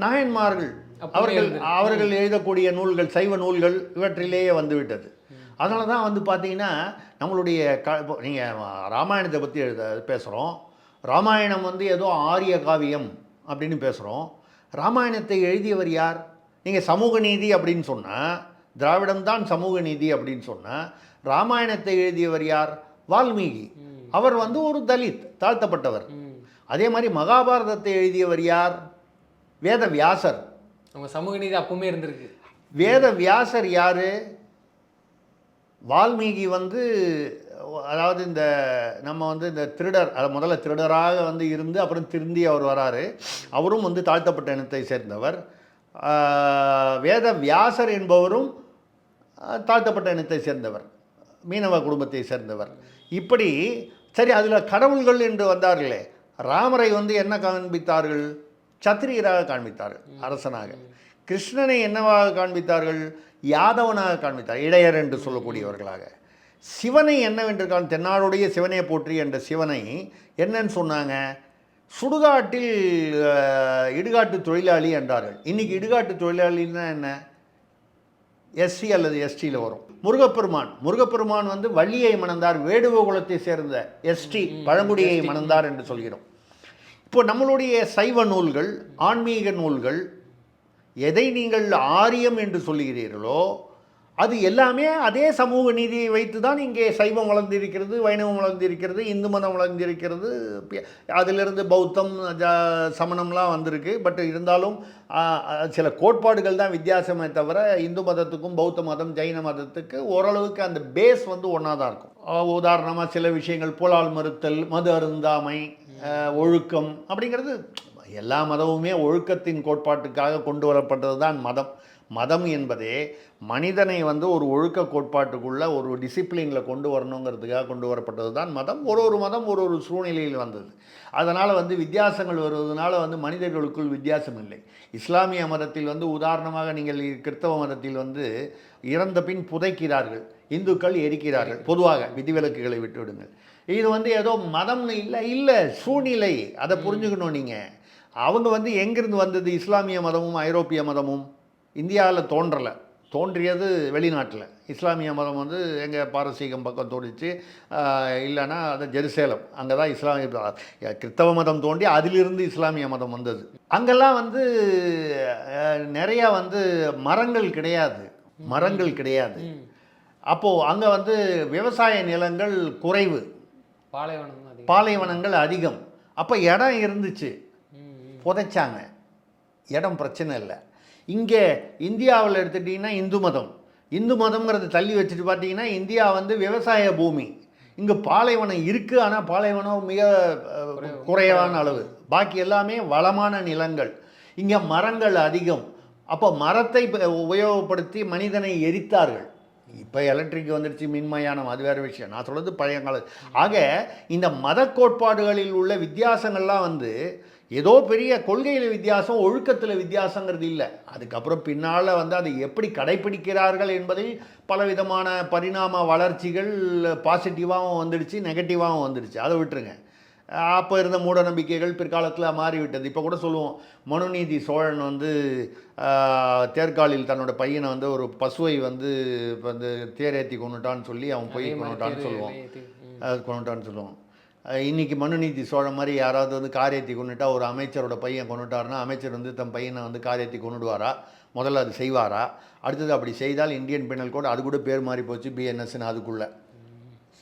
நாயன்மார்கள் அவர்கள் எழுதக்கூடிய நூல்கள், சைவ நூல்கள் இவற்றிலேயே வந்துவிட்டது. அதனால தான் வந்து பார்த்தீங்கன்னா நம்மளுடைய நீங்கள் ராமாயணத்தை பற்றி பேசுகிறோம். ராமாயணம் வந்து ஏதோ ஆரிய காவியம் அப்படின்னு பேசுகிறோம். ராமாயணத்தை எழுதியவர் யார்? நீங்கள் சமூக நீதி அப்படின்னு சொன்னால், திராவிடம் தான் சமூக நீதி அப்படின்னு சொன்னால், ராமாயணத்தை எழுதியவர் யார்? வால்மீகி. அவர் வந்து ஒரு தலித், தாழ்த்தப்பட்டவர். அதே மாதிரி மகாபாரதத்தை எழுதியவர் யார்? வேத வியாசர். அவங்க சமூக நீதி அப்பவுமே இருந்திருக்கு. வேத வியாசர் யார்? வால்மீகி வந்து அதாவது இந்த நம்ம வந்து இந்த திருடர், அதை முதல்ல திருடராக வந்து இருந்து அப்புறம் திருந்தி அவர் வராரு. அவரும் வந்து தாழ்த்தப்பட்ட இனத்தை சேர்ந்தவர். வேத வியாசர் என்பவரும் தாழ்த்தப்பட்ட இனத்தை சேர்ந்தவர், மீனவ குடும்பத்தை சேர்ந்தவர். இப்படி சரி, அதில் கடவுள்கள் என்று வந்தார்களே, ராமரை வந்து என்ன காண்பித்தார்கள்? சத்திரியராக காண்பித்தார்கள், அரசனாக. கிருஷ்ணனை என்னவாக காண்பித்தார்கள்? யாதவனாக காண்பித்தார், இடையர் என்று சொல்லக்கூடியவர்களாக. சிவனை என்னவென்று தென்னாடுடைய சிவனை போற்றி என்ற சிவனை என்னன்னு சொன்னாங்க? சுடுகாட்டில் இடுகாட்டு தொழிலாளி என்றார்கள். இன்றைக்கி இடுகாட்டு தொழிலாளின்னா என்ன? எஸ்சி அல்லது எஸ்டியில் வரும். முருகப்பெருமான் வந்து வள்ளியை மணந்தார், வேடுவ குலத்தை சேர்ந்த எஸ்டி பழங்குடியை மணந்தார் என்று சொல்கிறோம். இப்போ நம்மளுடைய சைவ நூல்கள், ஆன்மீக நூல்கள், எதை நீங்கள் ஆரியம் என்று சொல்லுகிறீர்களோ அது எல்லாமே அதே சமூக நீதியை வைத்து தான் இங்கே சைவம் வளர்ந்திருக்கிறது, வைணவம் வளர்ந்திருக்கிறது, இந்து மதம் வளர்ந்திருக்கிறது. அதிலிருந்து பௌத்தம், சமணம்லாம் வந்திருக்கு. பட் இருந்தாலும் சில கோட்பாடுகள் தான் வித்தியாசமே தவிர இந்து மதத்துக்கும் பௌத்த மதம், ஜெயின மதத்துக்கு ஓரளவுக்கு அந்த பேஸ் வந்து ஒன்றா தான் இருக்கும். உதாரணமாக சில விஷயங்கள், புலால் மறுத்தல், மது அருந்தாமை, ஒழுக்கம் அப்படிங்கிறது, எல்லா மதமுமே ஒழுக்கத்தின் கோட்பாட்டுக்காக கொண்டு வரப்பட்டது தான் மதம். மதம் என்பதே மனிதனை வந்து ஒரு ஒழுக்க கோட்பாட்டுக்குள்ள ஒரு டிசிப்ளினில் கொண்டு வரணுங்கிறதுக்காக கொண்டு வரப்பட்டது தான் மதம். ஒரு மதம் ஒரு சூழ்நிலையில் வந்தது. அதனால் வந்து வித்தியாசங்கள் வருவதனால வந்து மனிதர்களுக்குள் வித்தியாசம் இல்லை. இஸ்லாமிய மதத்தில் வந்து உதாரணமாக நீங்கள் கிறிஸ்தவ மதத்தில் வந்து இறந்த பின் புதைக்கிறார்கள், இந்துக்கள் எரிக்கிறார்கள், பொதுவாக விதிவிலக்குகளை விட்டுவிடுங்கள். இது வந்து ஏதோ மதம்னு இல்லை சூழ்நிலை, அதை புரிஞ்சுக்கணும் நீங்கள். அவங்க வந்து எங்கிருந்து வந்தது? இஸ்லாமிய மதமும் ஐரோப்பிய மதமும் இந்தியாவில் தோன்றியது வெளிநாட்டில். இஸ்லாமிய மதம் வந்து எங்கள் பாரசீகம் பக்கம் தோன்றிச்சு, இல்லைன்னா அது ஜெருசேலம், அங்கே தான் கிறிஸ்தவ மதம் தோன்றி அதிலிருந்து இஸ்லாமிய மதம் வந்தது. அங்கெல்லாம் வந்து நிறையா வந்து மரங்கள் கிடையாது. அப்போது அங்கே வந்து விவசாய நிலங்கள் குறைவு, பாலைவனங்கள் அதிகம். அப்போ இடம் இருந்துச்சு, புதைச்சாங்க, இடம் பிரச்சனை இல்லை. இங்கே இந்தியாவில் எடுத்துட்டிங்கன்னா இந்து மதம்ங்கிறது தள்ளி வச்சுட்டு பார்த்தீங்கன்னா இந்தியா வந்து விவசாய பூமி. இங்கே பாலைவனம் இருக்குது, ஆனால் பாலைவனம் மிக குறைவான அளவு. பாக்கி எல்லாமே வளமான நிலங்கள். இங்கே மரங்கள் அதிகம். அப்போ மரத்தை உபயோகப்படுத்தி மனிதனை எரித்தார்கள். இப்போ எலக்ட்ரிக் வந்துடுச்சு, மின்மயானம், அது வேறு விஷயம். நான் சொல்கிறது பழைய காலம். ஆக இந்த மத கோட்பாடுகளில் உள்ள வித்தியாசங்கள்லாம் வந்து ஏதோ பெரிய கொள்கையில் வித்தியாசம், ஒழுக்கத்தில் வித்தியாசங்கிறது இல்லை. அதுக்கப்புறம் பின்னால் வந்து அதை எப்படி கடைப்பிடிக்கிறார்கள் என்பதில் பலவிதமான பரிணாம வளர்ச்சிகள் பாசிட்டிவாகவும் வந்துடுச்சு, நெகட்டிவாகவும் வந்துடுச்சு. அதை விட்டுருங்க. அப்போ இருந்த மூட நம்பிக்கைகள் பிற்காலத்தில் மாறிவிட்டது. இப்போ கூட சொல்லுவோம், மனுநீதி சோழன் வந்து தேர்காலில் தன்னோட பையனை வந்து ஒரு பசுவை வந்து தேரேற்றி கொண்டுட்டான்னு சொல்லி அவன் போய் கொண்டுட்டான்னு சொல்லுவான். இன்னைக்கு மனுநீதி சோழன் மாதிரி யாராவது வந்து காரியத்தை கொண்டுட்டா, ஒரு அமைச்சரோட பையன் கொண்டுட்டாருன்னா அமைச்சர் வந்து தன் பையனை வந்து காரியத்தை கொண்டுடுவாரா? முதல்ல அது செய்வாரா? அடுத்தது அப்படி செய்தால் இந்தியன் பெனல் கோட் அது கூட பேர் மாறி போச்சு, பிஎன்எஸ்ன்னு. அதுக்குள்ளே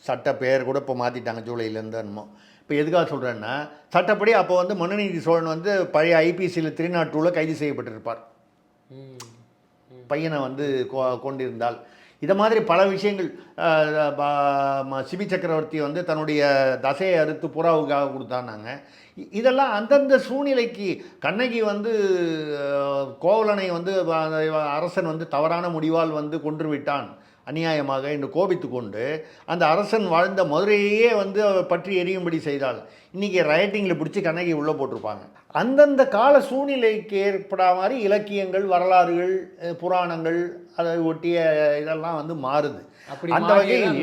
சட்ட பெயர் கூட இப்போ மாற்றிட்டாங்க ஜூலைலேருந்து என்னமோ. இப்போ எதுக்காக சொல்கிறேன்னா, சட்டப்படி அப்போ வந்து மனுநீதி சோழன் வந்து பழைய ஐபிசியில் 302 கைது செய்யப்பட்டிருப்பார், பையனை வந்து கொண்டிருந்தால். இதை மாதிரி பல விஷயங்கள். சிபி சக்கரவர்த்தி வந்து தன்னுடைய தசையை அறுத்து புறாவுக்காக கொடுத்தான்னாங்க. இதெல்லாம் அந்தந்த சூழ்நிலைக்கு. கண்ணகி வந்து கோவலனை வந்து அரசன் வந்து தவறான முடிவால் வந்து கொன்று விட்டான் அநியாயமாக என்று கோபித்து கொண்டு அந்த அரசன் வாழ்ந்த மதுரையே வந்து பற்றி எரியும்படி செய்தால் இன்றைக்கி ரைட்டிங்கில் பிடிச்சி கண்ணகி உள்ளே போட்டிருப்பாங்க. அந்தந்த கால சூழ்நிலைக்கு ஏற்பட மாதிரி இலக்கியங்கள், வரலாறுகள், புராணங்கள் அதை ஒட்டிய இதெல்லாம் வந்து மாறுது. அந்த வகையில்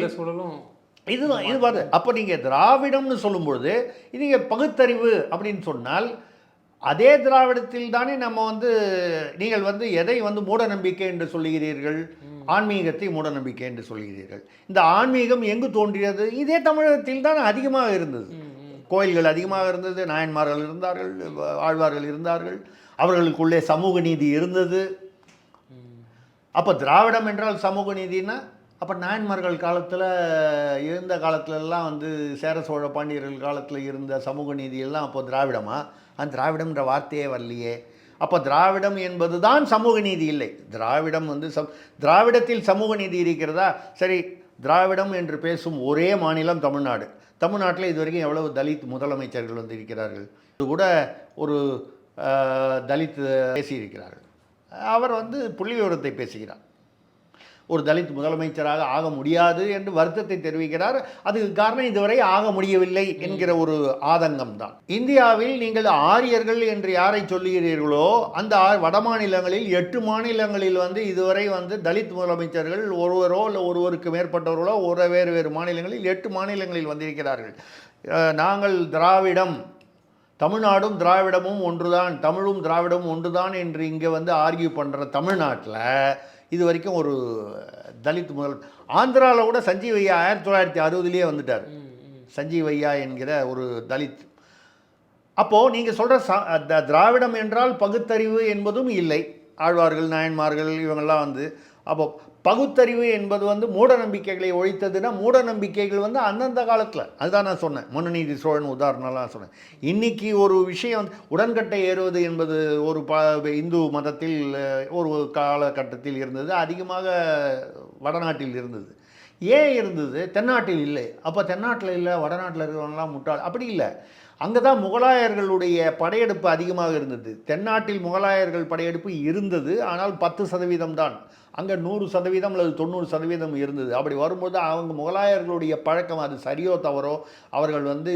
இதுதான் இது பாரு. அப்போ நீங்கள் திராவிடம்னு சொல்லும்பொழுது இது பகுத்தறிவு அப்படின்னு சொன்னால் அதே திராவிடத்தில் தானே நம்ம வந்து நீங்கள் வந்து எதை வந்து மூட நம்பிக்கை என்று சொல்லுகிறீர்கள்? ஆன்மீகத்தை மூட நம்பிக்கை என்று சொல்கிறீர்கள். இந்த ஆன்மீகம் எங்கு தோன்றியது? இதே தமிழகத்தில் தான் அதிகமாக இருந்தது. கோயில்கள் அதிகமாக இருந்தது, நாயன்மார்கள் இருந்தார்கள், ஆழ்வார்கள் இருந்தார்கள், அவர்களுக்குள்ளே சமூக நீதி இருந்தது. அப்போ திராவிடம் என்றால் சமூக நீதினா அப்போ நாயன்மார்கள் காலத்தில் இருந்த காலத்துலலாம் வந்து சேர சோழ பாண்டியர்கள் காலத்தில் இருந்த சமூக நீதியெல்லாம் அப்போ திராவிடமா? அந்த திராவிடம்ன்ற வார்த்தையே வரலையே. அப்போ திராவிடம் என்பது தான் சமூக நீதி இல்லை. திராவிடம் வந்து திராவிடத்தில் சமூக நீதி இருக்கிறதா? சரி, திராவிடம் என்று பேசும் ஒரே மாநிலம் தமிழ்நாடு. தமிழ்நாட்டில் இது வரைக்கும் எவ்வளவு தலித் முதலமைச்சர்கள் வந்து இருக்கிறார்கள்? இது கூட ஒரு தலித் பேசியிருக்கிறார்கள். அவர் வந்து புள்ளி விவரத்தை பேசுகிறார். ஒரு தலித் முதலமைச்சராக ஆக முடியாது என்று வருத்தத்தை தெரிவிக்கிறார். அதுக்கு காரணம் இதுவரை ஆக முடியவில்லை என்கிற ஒரு ஆதங்கம் தான். இந்தியாவில் நீங்கள் ஆரியர்கள் என்று யாரை சொல்லுகிறீர்களோ அந்த வட மாநிலங்களில் 8 மாநிலங்களில் வந்து இதுவரை வந்து தலித் முதலமைச்சர்கள் ஒருவரோ இல்லை ஒருவருக்கு மேற்பட்டவர்களோ வேறு வேறு மாநிலங்களில் 8 மாநிலங்களில் வந்திருக்கிறார்கள். நாங்கள் திராவிடம், தமிழ்நாடும் திராவிடமும் ஒன்றுதான், தமிழும் திராவிடமும் ஒன்றுதான் என்று இங்கே வந்து ஆர்கியூ பண்ணுற தமிழ்நாட்டில் இது வரைக்கும் ஒரு தலித் ஆந்திராவில் கூட சஞ்சீவ் ஐயா 1960 வந்துட்டார். சஞ்சீவ் ஐயா என்கிற ஒரு தலித். அப்போது நீங்கள் சொல்கிற திராவிடம் என்றால் பகுத்தறிவு என்பதும் இல்லை. ஆழ்வார்கள், நாயன்மார்கள் இவங்கெல்லாம் வந்து அப்போ பகுத்தறிவு என்பது வந்து மூட நம்பிக்கைகளை ஒழித்ததுன்னா மூட நம்பிக்கைகள் வந்து அந்தந்த காலத்தில், அதுதான் நான் சொன்னேன். மனுநீதி சோழன் உதாரணம்லாம் சொன்னேன். இன்றைக்கி ஒரு விஷயம் வந்து உடன்கட்டை ஏறுவது என்பது ஒரு இந்து மதத்தில் ஒரு காலகட்டத்தில் இருந்தது, அதிகமாக வடநாட்டில் இருந்தது. ஏன் இருந்தது? தென்னாட்டில் இல்லை. அப்போ தென்னாட்டில் இல்லை, வடநாட்டில் இருக்கிறவங்களாம் முட்டாள்? அப்படி இல்லை. அங்கே தான் முகலாயர்களுடைய படையெடுப்பு அதிகமாக இருந்தது. தென்னாட்டில் முகலாயர்கள் படையெடுப்பு இருந்தது, ஆனால் 10% தான். அங்கே 100% அல்லது 90% இருந்தது. அப்படி வரும்போது அவங்க முகலாயர்களுடைய பழக்கம், அது சரியோ தவறோ, அவர்கள் வந்து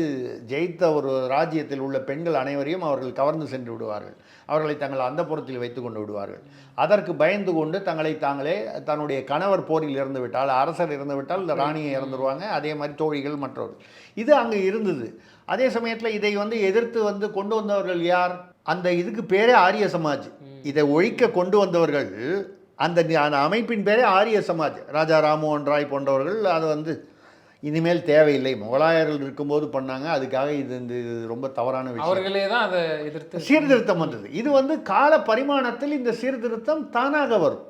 ஜெயித்த ஒரு ராஜ்யத்தில் உள்ள பெண்கள் அனைவரையும் அவர்கள் கவர்ந்து சென்று விடுவார்கள். அவர்களை தங்கள் அந்தப்புறத்தில் வைத்து கொண்டு விடுவார்கள். அதற்கு பயந்து கொண்டு தாங்களே தன்னுடைய கணவர் போரில் இறந்து விட்டால், அரசர் இறந்து விட்டால் இந்த ராணியை இறந்துருவாங்க. அதே மாதிரி தோழிகள், மற்றவர்கள். இது அங்கே இருந்தது. அதே சமயத்தில் இதை வந்து எதிர்த்து வந்து கொண்டு வந்தவர்கள் யார்? அந்த இதுக்கு பேரே ஆரிய சமாஜ். இதை ஒழிக்க கொண்டு வந்தவர்கள் அந்த அமைப்பின் பேரே ஆரிய சமாஜ். ராஜா ராம்மோகன் ராய் போன்றவர்கள் அதை வந்து இனிமேல் தேவையில்லை, முகலாயர்கள் இருக்கும்போது பண்ணாங்க, அதுக்காக இது ரொம்ப தவறான விஷயம், அவர்களே தான் அதை எதிர்த்து சீர்திருத்தம் வந்தது. இது வந்து கால பரிமாணத்தில் இந்த சீர்திருத்தம் தானாக வரும்.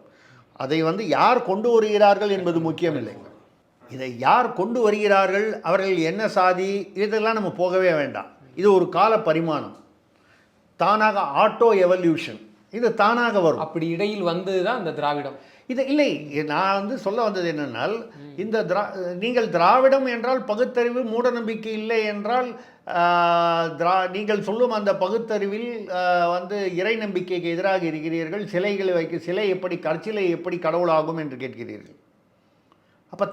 அதை வந்து யார் கொண்டு வருகிறார்கள் என்பது முக்கியமில்லை. இதை யார் கொண்டு வருகிறார்கள், அவர்கள் என்ன சாதி, இதெல்லாம் நம்ம போகவே வேண்டாம். இது ஒரு கால பரிமாணம், தானாக ஆட்டோ எவல்யூஷன், இது தானாக வரும். அப்படி இடையில் வந்தது தான் இந்த திராவிடம். இது இல்லை, நான் வந்து சொல்ல வந்தது என்னென்னால், இந்த நீங்கள் திராவிடம் என்றால் பகுத்தறிவு, மூட நம்பிக்கை இல்லை என்றால் நீங்கள் சொல்லும் அந்த பகுத்தறிவில் வந்து இறை நம்பிக்கைக்கு எதிராக இருக்கிறீர்கள். சிலைகளை சிலை எப்படி, கற்சிலை எப்படி கடவுளாகும் என்று கேட்கிறீர்கள். அப்போ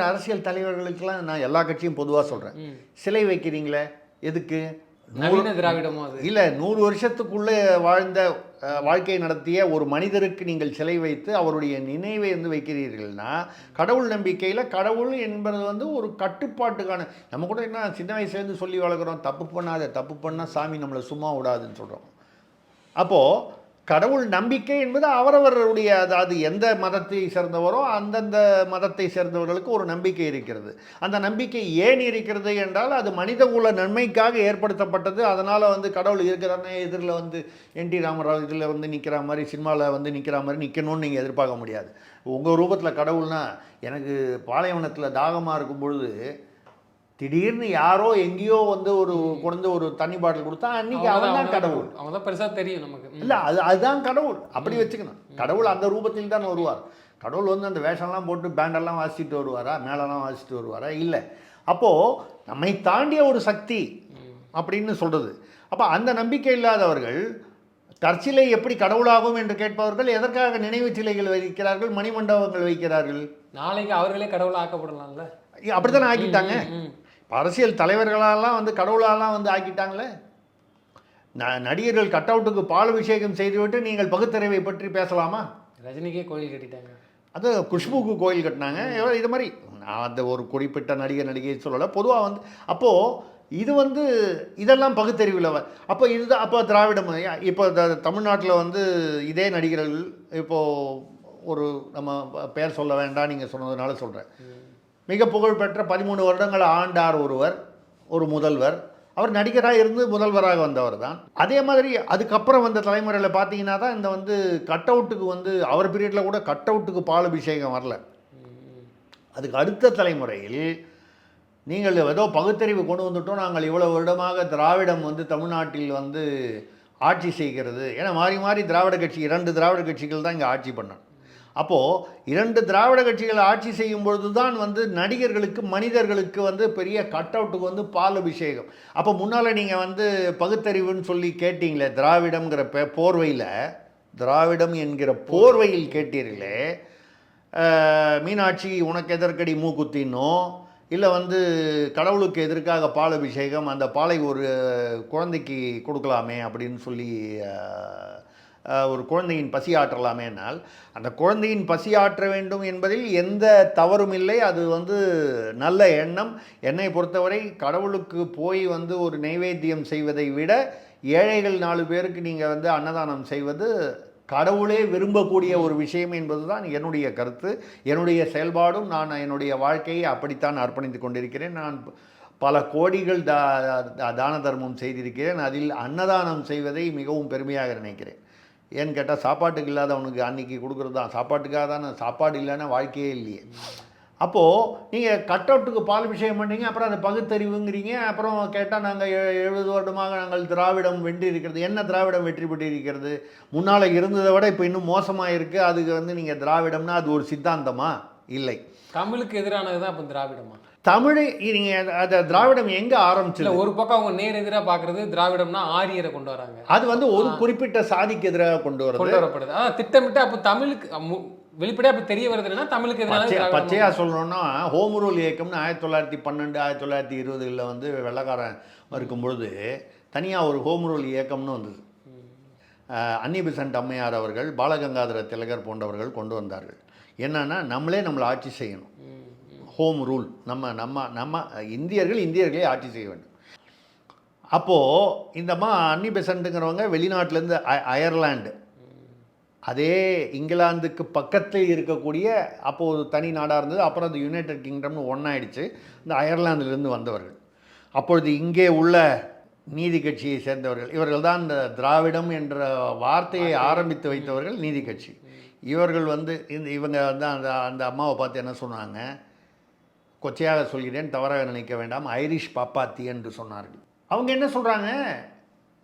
அரசியல் தலைவர்களுக்கெல்லாம் நான் எல்லா கட்சியும் பொதுவாக சொல்கிறேன், சிலை வைக்கிறீங்களே எதுக்கு? திராவிடமோ இல்லை, 100 வருஷத்துக்குள்ளே வாழ்ந்த வாழ்க்கை நடத்திய ஒரு மனிதருக்கு நீங்கள் சிலை வைத்து அவருடைய நினைவை வந்து வைக்கிறீர்கள்னா, கடவுள் நம்பிக்கையில் கடவுள் என்பது வந்து ஒரு கட்டுப்பாட்டுக்கான, நம்ம கூட என்ன சின்ன வயசுலேருந்து சொல்லி வளர்க்குறோம், தப்பு பண்ணாத, தப்பு பண்ணால் சாமி நம்மளை சும்மா விடாதுன்னு சொல்கிறோம். அப்போது கடவுள் நம்பிக்கை என்பது அவரவருடைய, அதாவது எந்த மதத்தை சேர்ந்தவரோ அந்தந்த மதத்தை சேர்ந்தவர்களுக்கு ஒரு நம்பிக்கை இருக்கிறது. அந்த நம்பிக்கை ஏன் இருக்கிறது என்றால் அது மனித குல நன்மைக்காக ஏற்படுத்தப்பட்டது. அதனால் வந்து கடவுள் இருக்கிறானே எதிரில் வந்து என்டி ராமராவ் இதில் வந்து நிற்கிற மாதிரி, சினிமாவில் வந்து நிற்கிற மாதிரி நிற்கணும்னு நீங்கள் எதிர்பார்க்க முடியாது. உங்கள் ரூபத்தில் கடவுள்னா, எனக்கு பாலைவனத்தில் தாகமாக இருக்கும் பொழுது திடீர்னு யாரோ எங்கேயோ வந்து ஒரு கொண்டு ஒரு தண்ணி பாட்டில் கொடுத்தா அன்னைக்கு அவன் தான் கடவுள். அவன் தான் பெருசாக தெரியும் நமக்கு. இல்லை, அதுதான் கடவுள். அப்படி வச்சுக்கணும். கடவுள் அந்த ரூபத்தில் தான் வருவார். கடவுள் வந்து அந்த வேஷம்லாம் போட்டு பேண்டெல்லாம் வாசிச்சுட்டு வருவாரா, மேலெல்லாம் வாசிச்சுட்டு வருவாரா? இல்லை. அப்போது நம்மை தாண்டிய ஒரு சக்தி அப்படின்னு சொல்கிறது. அப்போ அந்த நம்பிக்கை இல்லாதவர்கள் கற்சிலை எப்படி கடவுளாகும் என்று கேட்பவர்கள் எதற்காக நினைவு சிலைகள் வைக்கிறார்கள், மணிமண்டபங்கள் வைக்கிறார்கள்? நாளைக்கு அவர்களே கடவுள் ஆக்கப்படும்ல. அப்படித்தானே ஆக்கிட்டாங்க. அரசியல் தலைவர்களெல்லாம் வந்து கடவுளாலாம் வந்து ஆக்கிட்டாங்களே. நடிகர்கள் கட் அவுட்டுக்கு பால் அபிஷேகம் செய்துவிட்டு நீங்கள் பகுத்தறிவை பற்றி பேசலாமா? ரஜினிக்கே கோயில் கட்டிட்டாங்க. அது குஷ்புக்கு கோயில் கட்டினாங்க. இது மாதிரி நான் அந்த ஒரு குறிப்பிட்ட நடிகை சொல்லலை, பொதுவாக வந்து அப்போது இது வந்து இதெல்லாம் பகுத்தறிவில். அப்போ இதுதான். அப்போ திராவிடம் இப்போ தமிழ்நாட்டில் வந்து இதே நடிகர்கள் இப்போது ஒரு நம்ம பேர் சொல்ல வேண்டாம், நீங்கள் சொன்னதுனால சொல்கிறேன். மிக புகழ்பெற்ற 13 வருடங்கள் ஆண்டார் ஒருவர், ஒரு முதல்வர். அவர் நடிகராக இருந்து முதல்வராக வந்தவர் தான். அதே மாதிரி அதுக்கப்புறம் வந்த தலைமுறையில் பார்த்தீங்கன்னா தான் இந்த வந்து கட் அவுட்டுக்கு வந்து அவர் பீரியடில் கூட கட் அவுட்டுக்கு பால் அபிஷேகம் வரல. அதுக்கு அடுத்த தலைமுறையில் நீங்கள் ஏதோ பகுத்தறிவு கொண்டு வந்துட்டோம், நாங்கள் இவ்வளோ வருடமாக திராவிடம் வந்து தமிழ்நாட்டில் வந்து ஆட்சி செய்கிறது. ஏன்னா மாறி மாறி திராவிட கட்சி, 2 திராவிட கட்சிகள் தான் இங்கே ஆட்சி பண்ணோம். அப்போது 2 திராவிட கட்சிகள் ஆட்சி செய்யும் பொழுது தான் வந்து நடிகர்களுக்கு, மனிதர்களுக்கு வந்து பெரிய கட் அவுட்டுக்கு வந்து பால் அபிஷேகம். அப்போ முன்னால் நீங்கள் வந்து பகுத்தறிவுன்னு சொல்லி கேட்டீங்களே, திராவிடம்ங்கிற போர்வையில், திராவிடம் என்கிற போர்வையில் கேட்டீர்களே, மீனாட்சி உனக்கு எதற்கடி மூக்குத்தின்னோ, இல்லை வந்து கடவுளுக்கு எதற்காக பால் அபிஷேகம், அந்த பாலை ஒரு குழந்தைக்கு கொடுக்கலாமே அப்படின்னு சொல்லி ஒரு குழந்தையின் பசி ஆற்றலாமேனால், அந்த குழந்தையின் பசி ஆற்ற வேண்டும் என்பதில் எந்த தவறும் இல்லை. அது வந்து நல்ல எண்ணம். என்னை பொறுத்தவரை கடவுளுக்கு போய் வந்து ஒரு நைவேத்தியம் செய்வதை விட ஏழைகள் 4 பேருக்கு நீங்கள் வந்து அன்னதானம் செய்வது கடவுளே விரும்பக்கூடிய ஒரு விஷயம் என்பது தான் என்னுடைய கருத்து. என்னுடைய செயல்பாடும், நான் என்னுடைய வாழ்க்கையை அப்படித்தான் அர்ப்பணித்து கொண்டிருக்கிறேன். நான் பல கோடிகள் தான தர்மம் செய்திருக்கிறேன். அதில் அன்னதானம் செய்வதை மிகவும் பெருமையாக நினைக்கிறேன். ஏன்னு கேட்டால் சாப்பாட்டுக்கு இல்லாதவனுக்கு அன்றைக்கி கொடுக்குறது தான். சாப்பாட்டுக்காக தானே, சாப்பாடு இல்லைன்னா வாழ்க்கையே இல்லையே. அப்போது நீங்கள் கட் அவுட்டுக்கு பால் அபிஷேகம் பண்ணுறீங்க, அப்புறம் அந்த பகுத்தறிவுங்கிறீங்க. அப்புறம் கேட்டால் நாங்கள் 70 வருடமாக நாங்கள் திராவிடம் வெற்றி இருக்கிறது. என்ன திராவிடம் வெற்றி பெற்று இருக்கிறது? முன்னால் இருந்ததை விட இப்போ இன்னும் மோசமாக இருக்குது. அதுக்கு வந்து நீங்கள் திராவிடம்னா அது ஒரு சித்தாந்தமா? இல்லை. தமிழுக்கு எதிரானது தான் இப்போ திராவிடமா? தமிழை நீங்கள் அதை திராவிடம் எங்கே ஆரம்பிச்சு? ஒரு பக்கம் அவங்க நேர் எதிராக பார்க்குறது திராவிடம்னா ஆரியரை கொண்டு வராங்க. அது வந்து ஒரு குறிப்பிட்ட சாதிக்கு எதிராக கொண்டு வரப்படுது. அதான் திட்டமிட்டு அப்போ தமிழுக்கு வெளிப்படையாக இப்போ தெரிய வருதுன்னா தமிழுக்கு எதிராக. பச்சையாக சொல்லணும்னா ஹோம் ரூல் இயக்கம்னு 1912 1920களில் வந்து வெள்ளைக்காரன் இருக்கும்பொழுது தனியாக ஒரு ஹோம் ரூல் இயக்கம்னு வந்தது. அன்னி பெசன்ட் அம்மையார் அவர்கள், பாலகங்காதர திலகர் போன்றவர்கள் கொண்டு வந்தார்கள். என்னன்னா, நம்மளே நம்மளை ஆட்சி செய்யணும். ஹோம் ரூல், நம்ம இந்தியர்களே ஆட்சி செய்ய வேண்டும். அப்போது இந்த அன்னி பெசண்ட்டுங்கிறவங்க வெளிநாட்டிலேருந்து அயர்லாண்டு, அதே இங்கிலாந்துக்கு பக்கத்தில் இருக்கக்கூடிய அப்போது தனி நாடாக இருந்தது. அப்புறம் அது யுனைடெட் கிங்டம்னு ஒன்றாயிடுச்சு. இந்த அயர்லாந்திலிருந்து வந்தவர்கள். அப்பொழுது இங்கே உள்ள நீதி கட்சியை சேர்ந்தவர்கள். இவர்கள் தான் இந்த திராவிடம் என்ற வார்த்தையை ஆரம்பித்து வைத்தவர்கள் நீதி கட்சி. இவர்கள் வந்து இவங்க வந்து அந்த அம்மாவை பார்த்து என்ன சொன்னாங்க? கொச்சையாக சொல்கிறேன், தவறாக நினைக்க வேண்டாம், ஐரிஷ் பாப்பாத்தி என்று சொன்னார்கள். அவங்க என்ன சொல்கிறாங்க?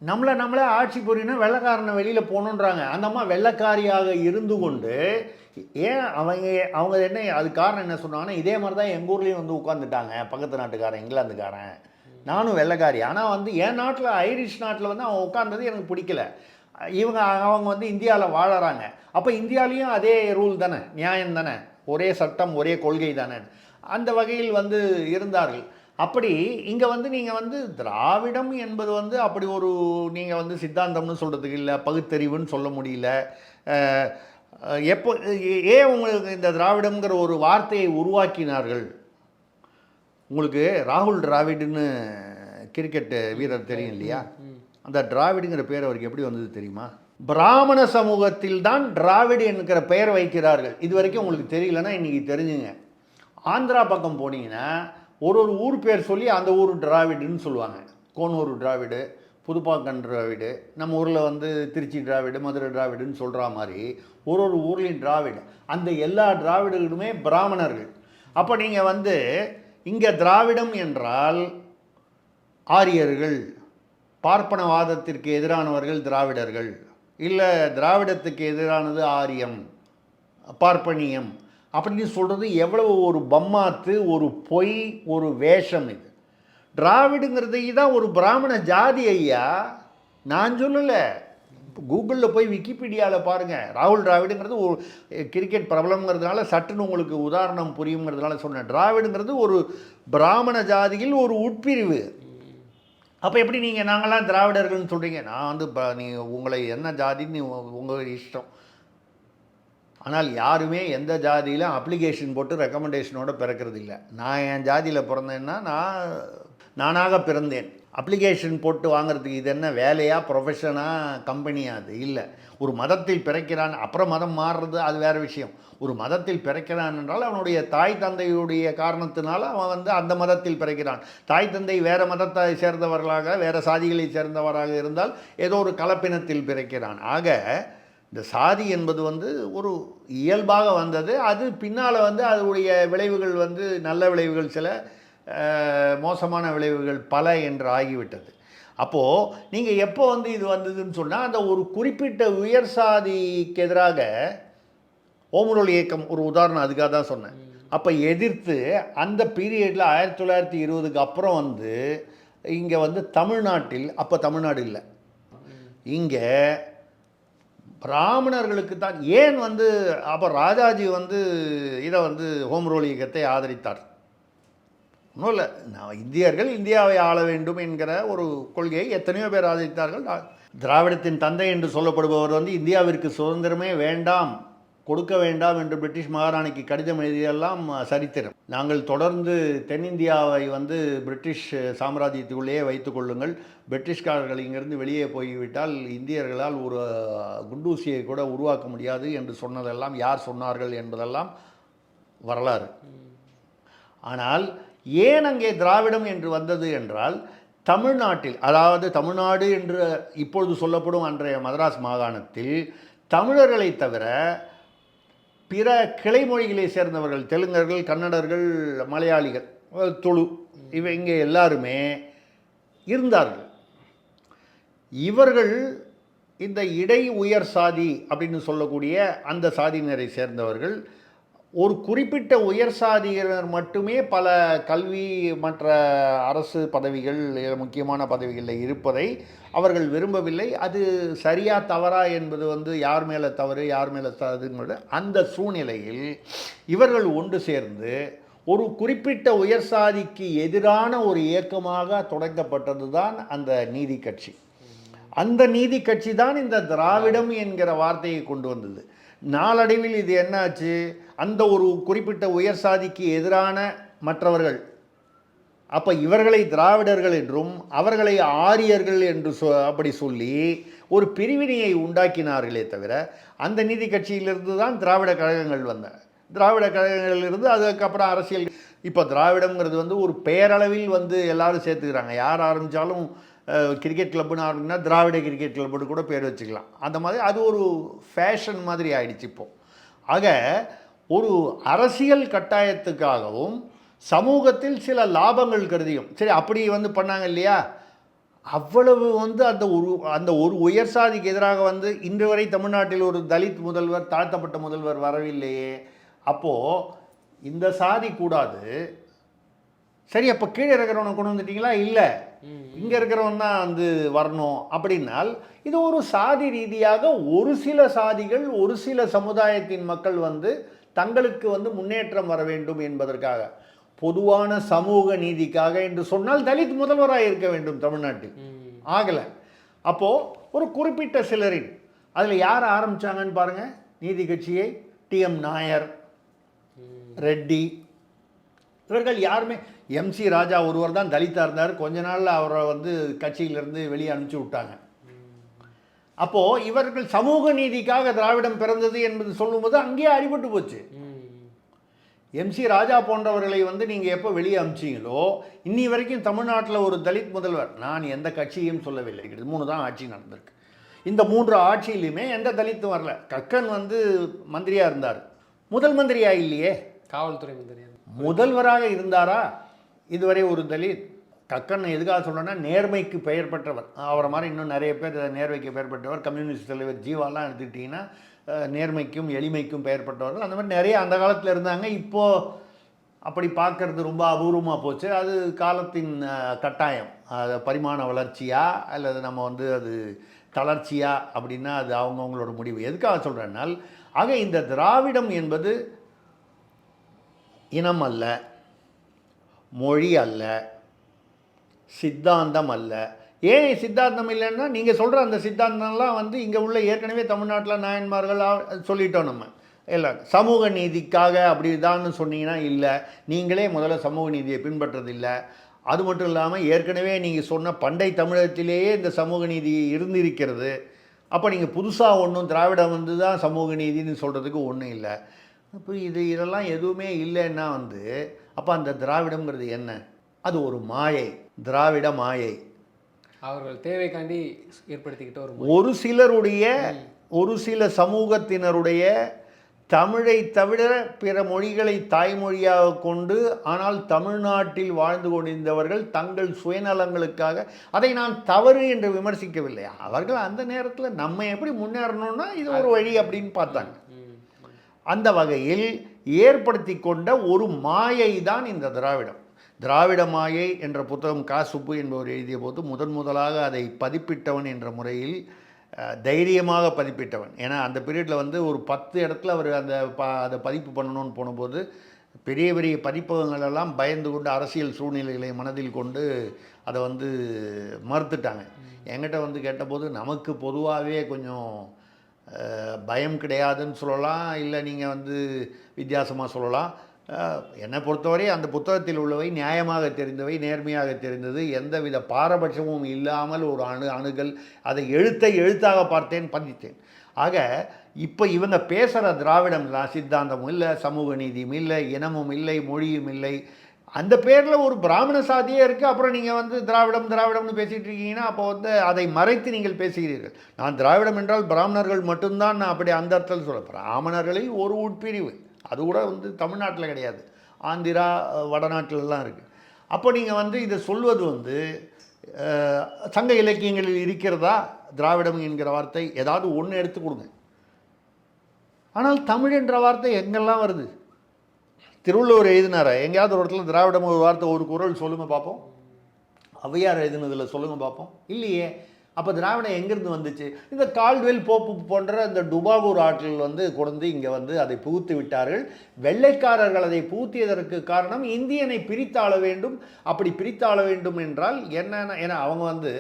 நம்மளே ஆட்சி புரியனா வெள்ளைக்காரனை வெளியில் போகணுன்றாங்க. அந்த அம்மா வெள்ளைக்காரியாக இருந்து கொண்டு ஏன் அவங்க என்ன, அது காரணம் என்ன சொன்னாங்கன்னா, இதே மாதிரி தான் எங்கள் ஊர்லேயும் வந்து உட்காந்துட்டாங்க பக்கத்து நாட்டுக்காரன், இங்கிலாந்துக்காரன். நானும் வெள்ளைக்காரி, ஆனால் வந்து என் நாட்டில், ஐரிஷ் நாட்டில் வந்து அவன் உட்கார்ந்தது எனக்கு பிடிக்கல. அவங்க வந்து இந்தியாவில் வாழறாங்க. அப்போ இந்தியாவிலையும் அதே ரூல் தானே, நியாயம் தானே, ஒரே சட்டம் ஒரே கொள்கை தானே, அந்த வகையில் வந்து இருந்தார்கள். அப்படி இங்கே வந்து நீங்கள் வந்து திராவிடம் என்பது வந்து அப்படி ஒரு நீங்கள் வந்து சித்தாந்தம்னு சொல்கிறதுக்கு இல்லை, பகுத்தறிவுன்னு சொல்ல முடியல. எப்போ ஏன் உங்களுக்கு இந்த திராவிடம்ங்கிற ஒரு வார்த்தையை உருவாக்கினார்கள்? உங்களுக்கு ராகுல் டிராவிடுன்னு கிரிக்கெட் வீரர் தெரியும் இல்லையா? அந்த டிராவிடுங்கிற பேர் அவருக்கு எப்படி வந்தது தெரியுமா? பிராமண சமூகத்தில் தான் திராவிடு என்கிற பெயர் வைக்கிறார்கள். இது வரைக்கும் உங்களுக்கு தெரியலன்னா இன்றைக்கி தெரிஞ்சுங்க. ஆந்திரா பக்கம் போனீங்கன்னா ஒரு ஊர் பேர் சொல்லி அந்த ஊர் திராவிடுன்னு சொல்லுவாங்க. கோனூர் திராவிடு, புதுப்பாக்கன் திராவிடு, நம்ம ஊரில் வந்து திருச்சி திராவிடு, மதுரை திராவிடுன்னு சொல்கிற மாதிரி ஒரு ஊர்லேயும் திராவிடு. அந்த எல்லா திராவிடுகளுமே பிராமணர்கள். அப்போ நீங்கள் வந்து இங்கே திராவிடம் என்றால் ஆரியர்கள், பார்ப்பனவாதத்திற்கு எதிரானவர்கள் திராவிடர்கள், இல்லை திராவிடத்துக்கு எதிரானது ஆரியம், பார்ப்பனியம் அப்படின்னு சொல்கிறது எவ்வளவு ஒரு பம்மாத்து, ஒரு பொய், ஒரு வேஷம். இது திராவிடுங்கிறது தான் ஒரு பிராமண ஜாதி ஐயா, நான் சொல்லலை. கூகுளில் போய் விக்கிபீடியாவில் பாருங்கள். ராகுல் டிராவிடுங்கிறது ஒரு கிரிக்கெட் பிரபலங்கிறதுனால சட்டுன்னு உங்களுக்கு உதாரணம் புரியுங்கிறதுனால சொன்னேன். டிராவிடுங்கிறது ஒரு பிராமண ஜாதியில் ஒரு உட்பிரிவு. அப்போ எப்படி நீங்கள் நாங்களாம் திராவிடர்கள்னு சொல்கிறீங்க? நான் வந்து நீங்கள் உங்களை என்ன ஜாதின்னு உங்கள் இஷ்டம். ஆனால் யாருமே எந்த ஜாதியிலும் அப்ளிகேஷன் போட்டு ரெக்கமெண்டேஷனோட பிறக்கிறது இல்லை. நான் என் ஜாதியில் பிறந்தேன்னா நானாக பிறந்தேன். அப்ளிகேஷன் போட்டு வாங்கிறதுக்கு இது என்ன வேலையா, ப்ரொஃபஷனாக, கம்பெனியா? அது இல்லை. ஒரு மதத்தில் பிறக்கிறான், அப்புறம் மதம் மாறுறது அது வேறு விஷயம். ஒரு மதத்தில் பிறக்கிறான் என்றால் அவனுடைய தாய் தந்தையுடைய காரணத்தினால அவன் வந்து அந்த மதத்தில் பிறக்கிறான். தாய் தந்தை வேறு மதத்தை சேர்ந்தவர்களாக, வேறு சாதிகளை சேர்ந்தவராக இருந்தால் ஏதோ ஒரு கலப்பினத்தில் பிறக்கிறான். ஆக இந்த சாதி என்பது வந்து ஒரு இயல்பாக வந்தது. அது பின்னால் வந்து அதனுடைய விளைவுகள் வந்து நல்ல விளைவுகள் சில, மோசமான விளைவுகள் பல என்று ஆகிவிட்டது. அப்போது நீங்கள் எப்போ வந்து இது வந்ததுன்னு சொன்னால், அந்த ஒரு குறிப்பிட்ட உயர் சாதிக்கு எதிராக ஓமுரல் இயக்கம் ஒரு உதாரணம், அதுக்காக தான் சொன்னேன். அப்போ எதிர்த்து அந்த பீரியடில் 1920க்கு அப்புறம் வந்து இங்கே வந்து தமிழ்நாட்டில், அப்போ தமிழ்நாடு இல்லை, இங்கே பிராமணர்களுக்கு தான் ஏன் வந்து அப்போ ராஜாஜி வந்து இதை வந்து ஹோம்ரூல் இயக்கத்தை ஆதரித்தார். ஒன்றும் இல்லை, நான் இந்தியர்கள் இந்தியாவை ஆள வேண்டும் என்கிற ஒரு கொள்கையை எத்தனையோ பேர் ஆதரித்தார்கள். திராவிடத்தின் தந்தை என்று சொல்லப்படுபவர் வந்து இந்தியாவிற்கு சுதந்திரமே வேண்டாம், கொடுக்க வேண்டாம் என்று பிரிட்டிஷ் மகாராணிக்கு கடிதம் எழுதியெல்லாம் சரித்திரம். நாங்கள் தொடர்ந்து தென்னிந்தியாவை வந்து பிரிட்டிஷ் சாம்ராஜ்யத்துக்குள்ளேயே வைத்து கொள்ளுங்கள், பிரிட்டிஷ்காரர்கள் இங்கிருந்து வெளியே போய்விட்டால் இந்தியர்களால் ஒரு குண்டூசியை கூட உருவாக்க முடியாது என்று சொன்னதெல்லாம் யார் சொன்னார்கள் என்பதெல்லாம் வரலாறு. ஆனால் ஏன் அங்கே திராவிடம் என்று வந்தது என்றால், தமிழ்நாட்டில், அதாவது தமிழ்நாடு என்று இப்பொழுது சொல்லப்படும் அன்றைய மதராஸ் மாகாணத்தில் தமிழர்களை தவிர பிற கிளை மொழிகளை சேர்ந்தவர்கள், தெலுங்கர்கள், கன்னடர்கள், மலையாளிகள், துளு, இங்கே எல்லாருமே இருந்தார்கள். இவர்கள் இந்த இடை உயர் சாதி அப்படின்னு சொல்லக்கூடிய அந்த சாதியினரை சேர்ந்தவர்கள். ஒரு குறிப்பிட்ட உயர் சாதியினர் மட்டுமே பல கல்வி மற்ற அரசு பதவிகள், முக்கியமான பதவிகளில் இருப்பதை அவர்கள் விரும்பவில்லை. அது சரியா தவறா என்பது வந்து யார் மேலே தவறு யார் மேலே தவறுங்கிறது அந்த சூழ்நிலையில் இவர்கள் ஒன்று சேர்ந்து ஒரு குறிப்பிட்ட உயர் சாதிக்கு எதிரான ஒரு இயக்கமாக தொடங்கப்பட்டது தான் அந்த நீதி கட்சி. அந்த நீதி கட்சி தான் இந்த திராவிடம் என்கிற வார்த்தையை கொண்டு வந்தது. நாளடைவில் இது என்னாச்சு, அந்த ஒரு குறிப்பிட்ட உயர் சாதிக்கு எதிரான மற்றவர்கள், அப்போ இவர்களை திராவிடர்கள் என்றும் அவர்களை ஆரியர்கள் என்று அப்படி சொல்லி ஒரு பிரிவினையை உண்டாக்கினார்களே தவிர, அந்த நீதி கட்சியிலிருந்து தான் திராவிட கழகங்கள் வந்தன. திராவிட கழகங்களிலிருந்து அதுக்கப்புறம் அரசியல். இப்போ திராவிடம்ங்கிறது வந்து ஒரு பெயரளவில் வந்து எல்லாரும் சேர்த்துக்கிறாங்க. யார் ஆரம்பித்தாலும் கிரிக்கெட் கிளப்புன்னு ஆரம்பினா திராவிட கிரிக்கெட் கிளப்புன்னு கூட பேர் வச்சுக்கலாம். அந்த மாதிரி அது ஒரு ஃபேஷன் மாதிரி ஆயிடுச்சு இப்போது. ஆக ஒரு அரசியல் கட்டாயத்துக்காகவும் சமூகத்தில் சில லாபங்கள் கருதியும் சரி அப்படி வந்து பண்ணாங்க இல்லையா, அவ்வளவு வந்து அந்த ஒரு உயர் சாதிக்கு எதிராக வந்து இன்று வரை தமிழ்நாட்டில் ஒரு தலித் முதல்வர், தாழ்த்தப்பட்ட முதல்வர் வரவில்லையே. அப்போது இந்த சாதி கூடாது, சரி அப்போ கீழே இருக்கிறவனை கொண்டு வந்துட்டீங்களா, இல்லை இங்கே இருக்கிறவன் தான் வந்து வரணும் அப்படின்னால், இது ஒரு சாதி ரீதியாக ஒரு சில சாதிகள், ஒரு சில சமுதாயத்தின் மக்கள் வந்து தங்களுக்கு வந்து முன்னேற்றம் வர வேண்டும் என்பதற்காக, பொதுவான சமூக நீதிக்காக என்று சொன்னால் தலித் முதல்வராக இருக்க வேண்டும் தமிழ்நாட்டில், ஆகலை. அப்போது ஒரு குறிப்பிட்ட சிலரின், அதில் யார் ஆரம்பித்தாங்கன்னு பாருங்கள் நீதி கட்சியை, TM நாயர், ரெட்டி, இவர்கள் யாருமே, MC ராஜா ஒருவர் தான் தலித்தாக இருந்தார். கொஞ்ச நாளில் அவரை வந்து கட்சியிலேருந்து வெளியே அனுப்பிச்சி விட்டாங்க. அப்போது இவர்கள் சமூக நீதிக்காக திராவிடம் பிறந்தது என்பது சொல்லும்போது அங்கேயே அடிபட்டு போச்சு. எம்சி ராஜா போன்றவர்களை வந்து நீங்கள் எப்போ வெளியே அமிச்சிங்களோ இன்னி வரைக்கும் தமிழ்நாட்டில் ஒரு தலித் முதல்வர், நான் எந்த கட்சியும் சொல்லவில்லை, இது 3 தான் ஆட்சி நடந்திருக்கு. இந்த 3 ஆட்சியிலுமே எந்த தலித்தும் வரல. கக்கன் வந்து மந்திரியாக இருந்தார், முதல் மந்திரியா இல்லையே, காவல்துறை மந்திரியா முதல்வராக இருந்தாரா இதுவரை ஒரு தலித்? கக்கன் எதுக்காக சொல்கிறேன்னா நேர்மைக்கு பெயர் பெற்றவர். அவரை மாதிரி இன்னும் நிறைய பேர் நேர்மைக்கு பெயர் பெற்றவர். கம்யூனிஸ்ட் தலைவர் ஜீவாலாம் எடுத்துக்கிட்டிங்கன்னா நேர்மைக்கும் எளிமைக்கும் பெயர் பெற்றவர்கள். அந்த மாதிரி நிறைய அந்த காலத்தில் இருந்தாங்க. இப்போது அப்படி பார்க்கறது ரொம்ப அபூர்வமாக போச்சு. அது காலத்தின் கட்டாயம். அது பரிமாண வளர்ச்சியா அல்லது நம்ம வந்து அது தளர்ச்சியா அப்படின்னா அது அவங்கவுங்களோட முடிவு. எதுக்காக சொல்கிறேன்னால், ஆக இந்த திராவிடம் என்பது இனம் அல்ல, மொழி அல்ல, சித்தாந்தம் அல்ல. ஏன் சித்தாந்தம் இல்லைன்னா, நீங்கள் சொல்கிற அந்த சித்தாந்தம்லாம் வந்து இங்கே உள்ள ஏற்கனவே தமிழ்நாட்டில் நாயன்மார்கள் சொல்லிட்டோம் நம்ம இல்லை. சமூக நீதிக்காக அப்படி தான்னு சொன்னீங்கன்னா இல்லை, நீங்களே முதல்ல சமூக நீதியை பின்பற்றதில்லை. அது மட்டும் இல்லாமல் ஏற்கனவே நீங்கள் சொன்ன பண்டை தமிழகத்திலேயே இந்த சமூக நீதி இருந்திருக்கிறது. அப்போ நீங்கள் புதுசாக ஒன்றும் திராவிடம் வந்து தான் சமூக நீதினு சொல்கிறதுக்கு ஒன்றும் இல்லை. அப்போ இதெல்லாம் எதுவுமே இல்லைன்னா வந்து அப்போ அந்த திராவிடம்ங்கிறது என்ன? அது ஒரு மாயை, திராவிட மாயை. அவர்கள் தேவைக்காண்டி ஏற்படுத்திக்கிட்ட ஒரு சிலருடைய, ஒரு சில சமூகத்தினருடைய தமிழை தவிர பிற மொழிகளை தாய்மொழியாக கொண்டு ஆனால் தமிழ்நாட்டில் வாழ்ந்து கொண்டிருந்தவர்கள் தங்கள் சுயநலங்களுக்காக, அதை நான் தவறு என்று விமர்சிக்கவில்லை. அவர்கள் அந்த நேரத்தில் நம்ம எப்படி முன்னேறணும்னா இது ஒரு வழி அப்படின்னு பார்த்தாங்க. அந்த வகையில் ஏற்படுத்தி கொண்ட ஒரு மாயை தான் இந்த திராவிடம். திராவிட மாயை என்ற புத்தகம் கா சுப்பு என்பவர் எழுதிய போது முதலாக அதை பதிப்பிட்டவன் என்ற முறையில் தைரியமாக பதிப்பிட்டவன். ஏன்னா அந்த பீரியடில் வந்து ஒரு 10 இடத்துல அவர் அதை பதிப்பு பண்ணணும்னு போனபோது பெரிய பெரிய பதிப்பகங்களெல்லாம் பயந்து கொண்டு அரசியல் சூழ்நிலைகளை மனதில் கொண்டு அதை வந்து மறுத்துட்டாங்க. என்கிட்ட வந்து கேட்டபோது நமக்கு பொதுவாகவே கொஞ்சம் பயம் கிடையாதுன்னு சொல்லலாம், இல்லை நீங்கள் வந்து வித்தியாசமாக சொல்லலாம். என்னை பொறுத்தவரை அந்த புத்தகத்தில் உள்ளவை நியாயமாக தெரிந்தவை, நேர்மையாக தெரிந்தது, எந்தவித பாரபட்சமும் இல்லாமல் ஒரு அணுகல். அதை எழுத்தாக பார்த்தேன், பதித்தேன். ஆக இப்போ இவங்க பேசுகிற திராவிடம் இல்லை, சித்தாந்தமும் இல்லை, சமூக நீதியும் இல்லை, இனமும் இல்லை, மொழியும் இல்லை, அந்த பேரில் ஒரு பிராமண சாதியே இருக்குது. அப்புறம் நீங்கள் வந்து திராவிடம்னு பேசிகிட்டு இருக்கீங்கன்னா அப்போ வந்து அதை மறைத்து நீங்கள் பேசுகிறீர்கள். நான் திராவிடம் என்றால் பிராமணர்கள் மட்டும்தான் நான் அப்படி அந்த அர்த்தத்தில் சொல்ல. பிராமணர்களில் ஒரு உட்பிரிவு, அது கூட வந்து தமிழ்நாட்டில் கிடையாது, ஆந்திரா வடநாட்டிலலாம் இருக்குது. அப்போ நீங்கள் வந்து இதை சொல்வது வந்து சங்க இலக்கியங்களில் இருக்கிறதா திராவிடம் என்கிற வார்த்தை? ஏதாவது ஒன்று எடுத்து கொடுங்க. ஆனால் தமிழ் என்ற வார்த்தை எங்கெல்லாம் வருது? திருவள்ளுவர் எழுதினாரா எங்கேயாவது ஒரு இடத்துல திராவிடம் ஒரு வார்த்தை, ஒரு குறள் சொல்லுங்கள் பார்ப்போம்? ஔவையார் எழுதினதில் சொல்லுங்கள் பார்ப்போம்? இல்லையே. அப்போ திராவிடம் எங்கேருந்து வந்துச்சு? இந்த கால்டுவெல் போப்பு போன்ற இந்த டுபாகூர் ஆட்கள் வந்து கொண்டு இங்கே வந்து அதை புகுத்து விட்டார்கள். வெள்ளைக்காரர்கள் அதை புகுத்தியதற்கு காரணம் இந்தியனை பிரித்தாள வேண்டும். அப்படி பிரித்தாள வேண்டும் என்றால் என்னென்ன, ஏன்னா அவங்க வந்து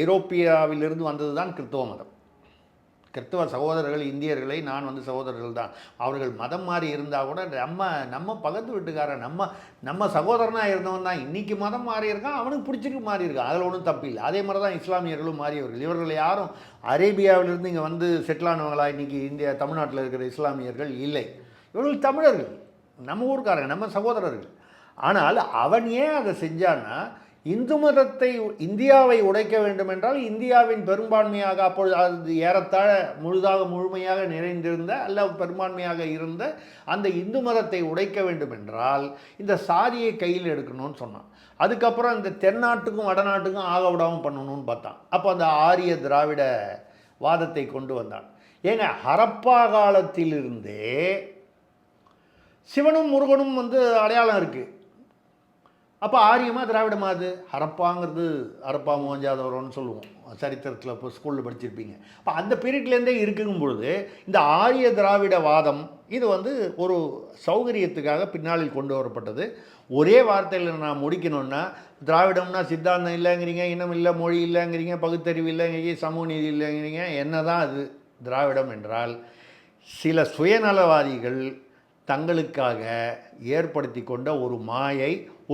ஐரோப்பியாவிலிருந்து வந்தது தான் கிறிஸ்தவ மதம். கிறிஸ்தவ சகோதரர்கள் இந்தியர்களை நான் வந்து சகோதரர்கள் தான். அவர்கள் மதம் மாறி இருந்தால் கூட நம்ம பக்கத்து வீட்டுக்காரன் நம்ம சகோதரனாக இருந்தவன் தான் இன்றைக்கி மதம் மாறி இருக்கான், அவனுக்கு பிடிச்சிருக்கு மாறி இருக்கான், அதில் ஒன்றும் தப்பில்லை. அதே மாதிரி தான் இஸ்லாமியர்களும் மாறியவர்கள். இவர்கள் யாரும் அரேபியாவிலிருந்து இங்கே வந்து செட்டில் ஆனவங்களா இன்றைக்கி தமிழ்நாட்டில் இருக்கிற இஸ்லாமியர்கள் இல்லை. இவர்கள் தமிழர்கள், நம்ம ஊருக்காரங்க, நம்ம சகோதரர்கள். ஆனால் அவன் ஏன் அதை செஞ்சான்னா, இந்து மதத்தை இந்தியாவை உடைக்க வேண்டும் என்றால் இந்தியாவின் பெரும்பான்மையாக அப்பொழுது அது ஏறத்தாழ முழுமையாக நிறைந்திருந்த அல்ல பெரும்பான்மையாக இருந்த அந்த இந்து மதத்தை உடைக்க வேண்டும் என்றால் இந்த சாதியை கையில் எடுக்கணும்னு சொன்னான். அதுக்கப்புறம் இந்த தென்னாட்டுக்கும் வடநாட்டுக்கும் ஆக விடாமல் பண்ணணும்னு பார்த்தான். அப்போ அந்த ஆரிய திராவிட வாதத்தை கொண்டு வந்தான். ஏங்க ஹரப்பா காலத்திலிருந்தே சிவனும் முருகனும் வந்து அடையாளம் இருக்குது. அப்போ ஆரியமாக திராவிடமா? அது ஹரப்பாங்கிறது ஹரப்பா மோஞ்சாதவரோன்னு சொல்லுவோம், சரித்திரத்தில் இப்போ ஸ்கூலில் படிச்சிருப்பீங்க. அப்போ அந்த பீரியட்லேருந்தே இருக்குங்கும் பொழுது இந்த ஆரிய திராவிட வாதம் இது வந்து ஒரு சௌகரியத்துக்காக பின்னாளில் கொண்டு வரப்பட்டது. ஒரே வார்த்தையில் நான் முடிக்கணும்னா, திராவிடம்னா சித்தாந்தம் இல்லைங்கிறீங்க, இனம் இல்லை, மொழி இல்லைங்கிறீங்க, பகுத்தறிவு இல்லைங்கிறீங்க, சமூக நீதி இல்லைங்கிறீங்க. என்ன தான் அது திராவிடம் என்றால், சில சுயநலவாதிகள் தங்களுக்காக ஏற்படுத்தி கொண்ட ஒரு மாயை,